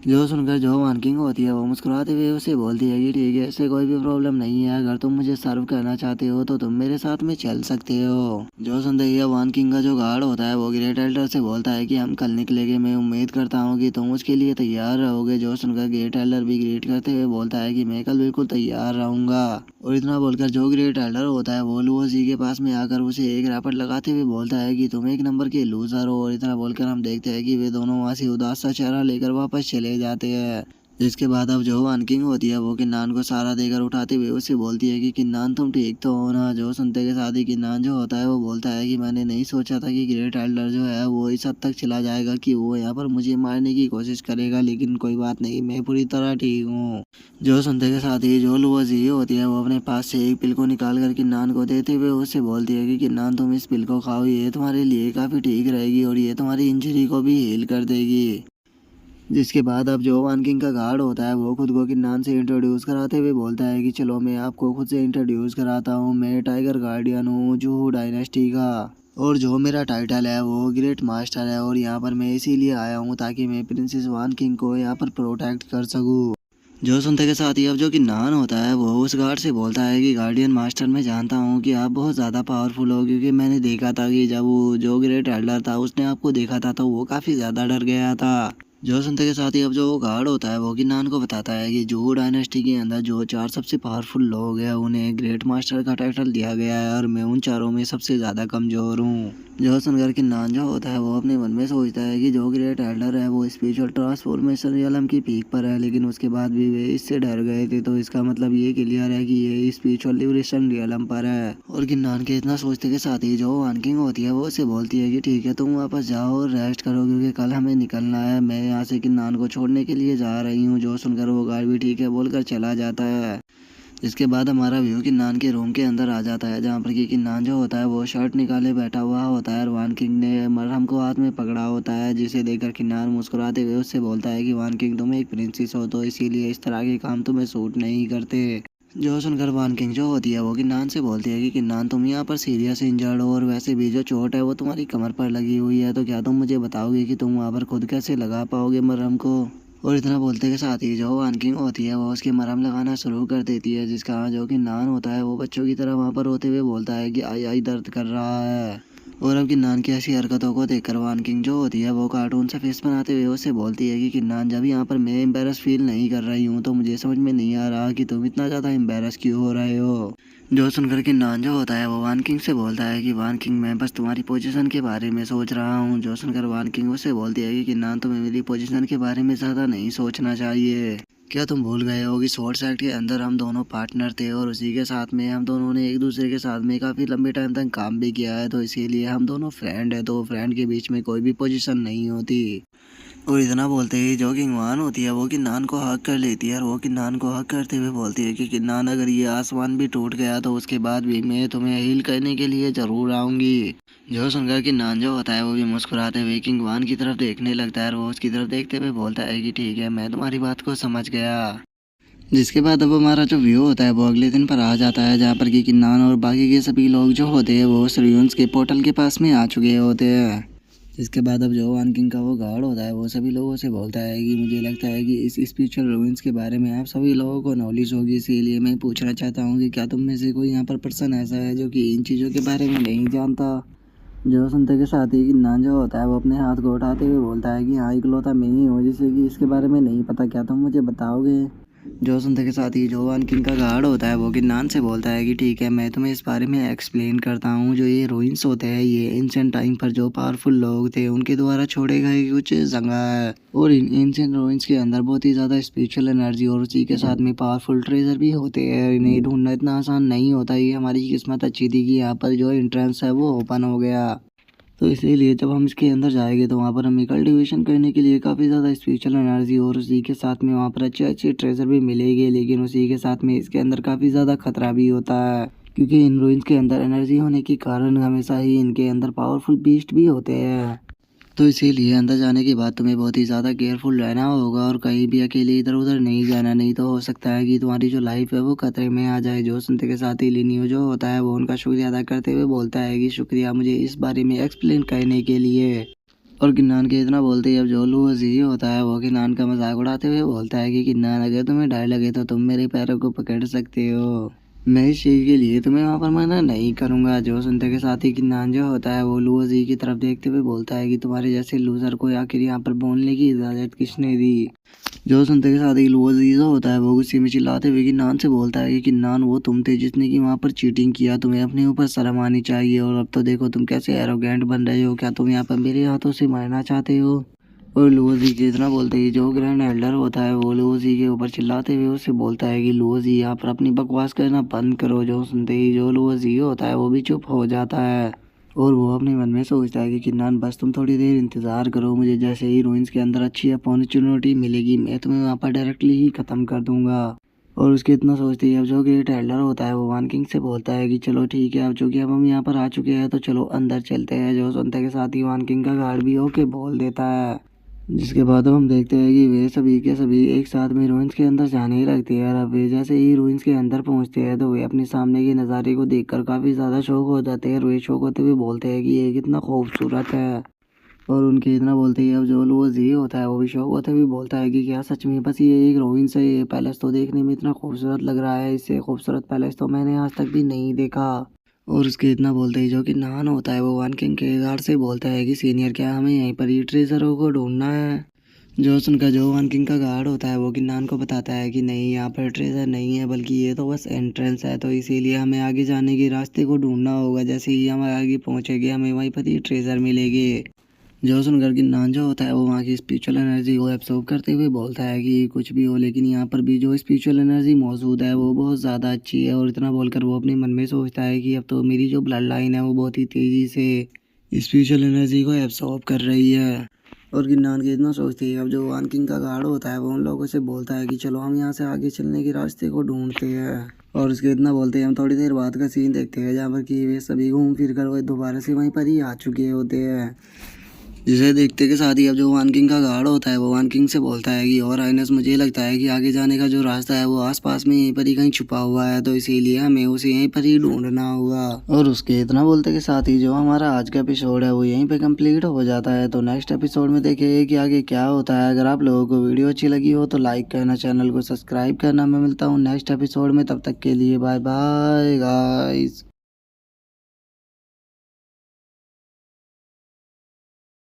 जो सुनकर जो वान किंग होती है वो मुस्कुराते हुए उसे बोलती है कि ठीक है, इससे कोई भी प्रॉब्लम नहीं है, अगर तुम मुझे सर्व करना चाहते हो तो तुम मेरे साथ में चल सकते हो। जो सुनते ही वान किंग का जो गार्ड होता है वो ग्रेट एल्डर से बोलता है कि हम कल निकलेंगे, मैं उम्मीद करता हूँ कि तुम उसके लिए तैयार रहोगे। जो सुनकर ग्रेट एल्डर भी ग्रेट करते हुए बोलता है कि मैं कल बिल्कुल तैयार रहूंगा। और इतना बोलकर जो ग्रेट एल्डर होता है वो लुओजी के पास में आकर उसे एक रैपट लगाते हुए बोलता है कि तुम एक नंबर के लूजर हो। और इतना बोलकर हम देखते हैं कि वे दोनों वहाँ से उदास सा चेहरा लेकर वापस चले जाते हैं। जिसके बाद अब जो वान किंग होती है वो किन्नान को सहारा देकर उठाते हुए उससे बोलती है कि किन्नान तुम ठीक तो हो ना। जो सुनते के साथ ही किन्नान जो होता है वो बोलता है कि मैंने नहीं सोचा था कि ग्रेट एल्डर जो है वो इस हद तक चला जाएगा कि वो यहाँ पर मुझे मारने की कोशिश करेगा, लेकिन कोई बात नहीं, मैं पूरी तरह ठीक हूँ। जो सुनते के साथ ही जो लुओजी होती है वो अपने पास से एक पिल को निकाल कर किन्नान को देते हुए उससे बोलती है कि किन्नान तुम इस पिल को खाओ, ये तुम्हारे लिए काफ़ी ठीक रहेगी और ये तुम्हारी इंजरी को भी हील कर देगी। जिसके बाद अब जो वान किंग का गार्ड होता है वो खुद को किन्नान से इंट्रोड्यूस कराते हुए बोलता है कि चलो मैं आपको खुद से इंट्रोड्यूस कराता हूँ, मैं टाइगर गार्डियन हूँ जूहू डायनेस्टी का, और जो मेरा टाइटल है वो ग्रेट मास्टर है, और यहाँ पर मैं इसीलिए आया हूँ ताकि मैं प्रिंसेस वान किंग को यहाँ पर प्रोटेक्ट कर सकूँ। जो सुनते के साथ ही अब जो किन्नान होता है वो उस गार्ड से बोलता है कि गार्डियन मास्टर मैं जानता हूँ कि आप बहुत ज़्यादा पावरफुल हो, क्योंकि मैंने देखा था कि जब वो जो ग्रेट एल्डर था उसने आपको देखा था तो वो काफ़ी ज़्यादा डर गया था। जो सुनते के साथ ही अब जो गार्ड होता है वो किन्नान को बताता है कि जूहू डायनेस्टी के अंदर जो 4 सबसे पावरफुल लोग हैं उन्हें ग्रेट मास्टर का टाइटल दिया गया है और मैं उन चारों में सबसे ज़्यादा कमज़ोर हूँ। जो सुनकर किन्नान जो होता है वो अपने मन में सोचता है कि जो ग्रेट एल्डर है वो स्पिरिचुअल ट्रांसफॉर्मेशन रियलम की पीक पर है, लेकिन उसके बाद भी वे इससे डर गए थे, तो इसका मतलब ये क्लियर है कि ये स्पिरिचुअल लिबरेशन रियलम पर है। और किन्नान के इतना सोचते के साथ ही जो वान किंग होती है वो उससे बोलती है कि ठीक है तुम वापस जाओ और रेस्ट करो, क्योंकि कल हमें निकलना है, मैं यहाँ से किन्नान को छोड़ने के लिए जा रही हूँ। जो सुनकर वो गार्ड भी ठीक है बोलकर चला जाता है। इसके बाद हमारा व्यू किन्नान के रूम के अंदर आ जाता है, जहाँ पर कि किन्नान जो होता है वो शर्ट निकाले बैठा हुआ होता है और वान किंग ने मरहम को हाथ में पकड़ा होता है, जिसे देखकर किन्नान मुस्कुराते हुए उससे बोलता है कि वान किंग तुम एक प्रिंसेस हो तो इसीलिए इस तरह के काम तुम्हें सूट नहीं करते। जो सुनकर वान किंग जो होती है वो किन्नान से बोलती है कि किन्नान तुम यहाँ पर सीरियस इंजर्ड हो और वैसे भी जो चोट है वो तुम्हारी कमर पर लगी हुई है, तो क्या तुम मुझे बताओगे कि तुम वहाँ पर खुद कैसे लगा पाओगे मरहम को। और इतना बोलते के साथ ही जो वान किंग होती है वो उसकी मरहम लगाना शुरू कर देती है, जिसका जो कि नान होता है वो बच्चों की तरह वहाँ पर रोते हुए बोलता है कि आई आई दर्द कर रहा है। और अब किन्नान की ऐसी हरकतों को देखकर वान किंग जो होती है वो कार्टून से फेस बनाते हुए उससे बोलती है कि किन्नान जब यहाँ पर मैं एम्बेरस फील नहीं कर रही हूँ तो मुझे समझ में नहीं आ रहा कि तुम इतना ज़्यादा एम्बेरस क्यों हो रहे हो। जो सुनकर किन्नान जो होता है वो वान किंग से बोलता है कि वान किंग मैं बस तुम्हारी पोजीशन के बारे में सोच रहा हूँ। जो सुनकर वान किंग उससे बोलती है कि किन्नान तुम्हें मेरी पोजीशन के बारे में ज़्यादा नहीं सोचना चाहिए। क्या तुम भूल गए हो कि स्वॉर्ड सेक्ट के अंदर हम दोनों पार्टनर थे और उसी के साथ में हम दोनों ने एक दूसरे के साथ में काफ़ी लंबे टाइम तक काम भी किया है, तो इसीलिए हम दोनों फ्रेंड है, तो फ्रेंड के बीच में कोई भी पोजीशन नहीं होती। और इतना बोलते ही जो किन्नान होती है वो किन्नान को हक कर लेती है और वो किन्नान को हक करते हुए बोलती है कि किन्नान अगर ये आसमान भी टूट गया तो उसके बाद भी मैं तुम्हें हील करने के लिए ज़रूर आऊँगी। जो सुनकर किन्नान जो होता है वो भी मुस्कुराते हुए किंग वान की तरफ देखने लगता है और वो उसकी तरफ देखते हुए बोलता है कि ठीक है मैं तुम्हारी बात को समझ गया। जिसके बाद अब हमारा जो व्यू होता है वो अगले दिन पर आ जाता है, जहाँ पर कि किन्नान और बाकी के सभी लोग जो होते हैं वो श्रीयुंस के पोर्टल के पास में आ चुके होते हैं। जिसके बाद अब जो वान किंग का वो गार्ड होता है वो सभी लोगों से बोलता है कि मुझे लगता है कि इस स्पिरिचुअल रूइंस के बारे में आप सभी लोगों को नॉलेज होगी, इसीलिए मैं पूछना चाहता हूँ कि क्या तुम में से कोई यहाँ पर पर्सन ऐसा है जो कि इन चीज़ों के बारे में नहीं जानता। जो सुनते के साथ ही किन्नान जो होता है वो अपने हाथ को उठाते हुए बोलता है कि हाँ इकलौता मैं ही हूँ जिसे कि इसके बारे में नहीं पता, क्या तुम मुझे बताओगे। जो सुनते के साथ ही जो वान किंग का गार्ड होता है वो किन्नान से बोलता है कि ठीक है मैं तुम्हें इस बारे में एक्सप्लेन करता हूँ। जो ये रूइंस होते हैं ये एंशिएंट टाइम पर जो पावरफुल लोग थे उनके द्वारा छोड़े गए कुछ जगह है, और इन एंशिएंट रूइंस के अंदर बहुत ही ज़्यादा स्पिरिचुअल एनर्जी और उसी के साथ में पावरफुल ट्रेजर भी होते हैं। इन्हें ढूंढना इतना आसान नहीं होता, ये हमारी किस्मत अच्छी थी कि यहाँ पर जो एंट्रेंस है वो ओपन हो गया, तो इसीलिए जब हम इसके अंदर जाएंगे तो वहाँ पर हमें कल्टीवेशन करने के लिए काफ़ी ज़्यादा स्पिरिचुअल एनर्जी और उसी के साथ में वहाँ पर अच्छे अच्छे ट्रेजर भी मिलेंगे, लेकिन उसी के साथ में इसके अंदर काफ़ी ज़्यादा खतरा भी होता है, क्योंकि इन रूइंस के अंदर एनर्जी होने के कारण हमेशा ही इनके अंदर पावरफुल बीस्ट भी होते हैं। तो इसीलिए अंदर जाने के बाद तुम्हें बहुत ही ज़्यादा केयरफुल रहना होगा और कहीं भी अकेले इधर उधर नहीं जाना, नहीं तो हो सकता है कि तुम्हारी जो लाइफ है वो खतरे में आ जाए। जो सुनते के साथ ही लिनियो जो होता है वो उनका शुक्रिया अदा करते हुए बोलता है कि शुक्रिया मुझे इस बारे में एक्सप्लेन करने के लिए। और किन्नान के इतना बोलते ही अब जो लूजी होता है वो किन्नान का मजाक उड़ाते हुए बोलता है कि किन्नान अगर तुम्हें डर लगे तो तुम मेरे पैरों को पकड़ सकते हो, मैं इस चीज़ के लिए तुम्हें वहाँ पर मना नहीं करूँगा। जो सुनते के साथ ही किन्नान जो होता है वो लूजी की तरफ देखते हुए बोलता है कि तुम्हारे जैसे लूजर को आखिर यहाँ पर बोलने की इजाज़त किसने दी। जो सुनते के साथ ही लूजी जो होता है वो गुस्से में चिल्लाते हुए किन्नान से बोलता है कि किन्नान वो तुम थे जिसने कि वहाँ पर चीटिंग किया, तुम्हें अपने ऊपर शर्म आनी चाहिए, और अब तो देखो तुम कैसे एरोगेंट बन रहे हो, क्या तुम यहाँ पर मेरे हाथों से मरना चाहते हो। और लुओजी के इतना बोलते ही जो ग्रैंड एल्डर होता है वो लुओजी के ऊपर चिल्लाते हुए उससे बोलता है कि लुओजी यहाँ पर अपनी बकवास करना बंद करो। जो सुनते ही जो लुओजी होता है वो भी चुप हो जाता है और वो अपने मन में सोचता है कि किन्नान बस तुम थोड़ी देर इंतज़ार करो, मुझे जैसे ही रूइंस के अंदर अच्छी अपॉर्चुनिटी मिलेगी मैं तुम्हें वहाँ पर डायरेक्टली ही ख़त्म कर दूंगा। और उसके इतना सोचते ही अब जो ग्रेट एल्डर होता है वो वन किंग से बोलता है कि चलो ठीक है, अब चूंकि अब हम यहाँ पर आ चुके हैं तो चलो अंदर चलते हैं। जो सुनते के साथ ही वन किंग का गार्ड भी ओके बोल देता है। जिसके बाद अब हम देखते हैं कि वे सभी के सभी एक साथ में रूइंस के अंदर जाने ही लगते हैं। और अब वे जैसे ही रूइंस के अंदर पहुंचते हैं तो वे अपने सामने के नज़ारे को देखकर काफ़ी ज़्यादा शौक हो जाते हैं और वे शौक होते हुए बोलते हैं कि ये कितना खूबसूरत है। और उनके इतना बोलते ही अब जो वो जी होता है वो भी शौक होते हुए बोलता है कि क्या सच में बस ये एक रूइंस है, ये पैलेस तो देखने में इतना खूबसूरत लग रहा है, इससे खूबसूरत पैलेस तो मैंने आज तक भी नहीं देखा। और उसके इतना बोलते ही जो कि नान होता है वो वन किंग के गार्ड से बोलता है कि सीनियर क्या हमें यहीं पर ही ट्रेजरों को ढूंढना है। जो सुनकर जो वन किंग का गार्ड होता है वो किन्नान को बताता है कि नहीं, यहाँ पर ट्रेजर नहीं है बल्कि ये तो बस एंट्रेंस है, तो इसीलिए हमें आगे जाने के रास्ते को ढूंढना होगा। जैसे ही हम आगे पहुँचेंगे हमें वहीं पर ही ट्रेजर मिलेंगे। जो सुनकर किन्नान जो होता है वो वहाँ की स्पिरिचुअल एनर्जी को एब्सॉर्ब करते हुए बोलता है कि कुछ भी हो लेकिन यहाँ पर भी जो स्पिरिचुअल एनर्जी मौजूद है वो बहुत ज़्यादा अच्छी है। और इतना बोलकर वो अपने मन में सोचता है कि अब तो मेरी जो ब्लड लाइन है वो बहुत ही तेज़ी से स्पिरिचुअल एनर्जी को एब्सॉर्ब कर रही है। और किन्नान के इतना सोचती है अब जो वन किंग का गार्ड होता है वो उन लोगों से बोलता है कि चलो हम यहाँ से आगे चलने के रास्ते को ढूंढते हैं। और उसके इतना बोलते हैं हम थोड़ी देर बाद का सीन देखते हैं जहाँ पर कि वे सभी घूम फिर कर वो दोबारा से वहीं पर ही आ चुके होते हैं। जिसे देखते के साथ ही अब जो वन किंग का गार्ड होता है वो वन किंग से बोलता है कि और आइनस मुझे लगता है कि आगे जाने का जो रास्ता है वो आसपास में यहीं पर ही कहीं छुपा हुआ है, तो इसीलिए हमें उसे यहीं पर ही ढूंढना होगा। और उसके इतना बोलते के साथ ही जो हमारा आज का एपिसोड है वो यहीं पे कंप्लीट हो जाता है। तो नेक्स्ट एपिसोड में देखेंगे कि आगे क्या होता है। अगर आप लोगों को वीडियो अच्छी लगी हो तो लाइक करना, चैनल को सब्सक्राइब करना। मैं मिलता हूँ नेक्स्ट एपिसोड में, तब तक के लिए बाय बाय गाइस।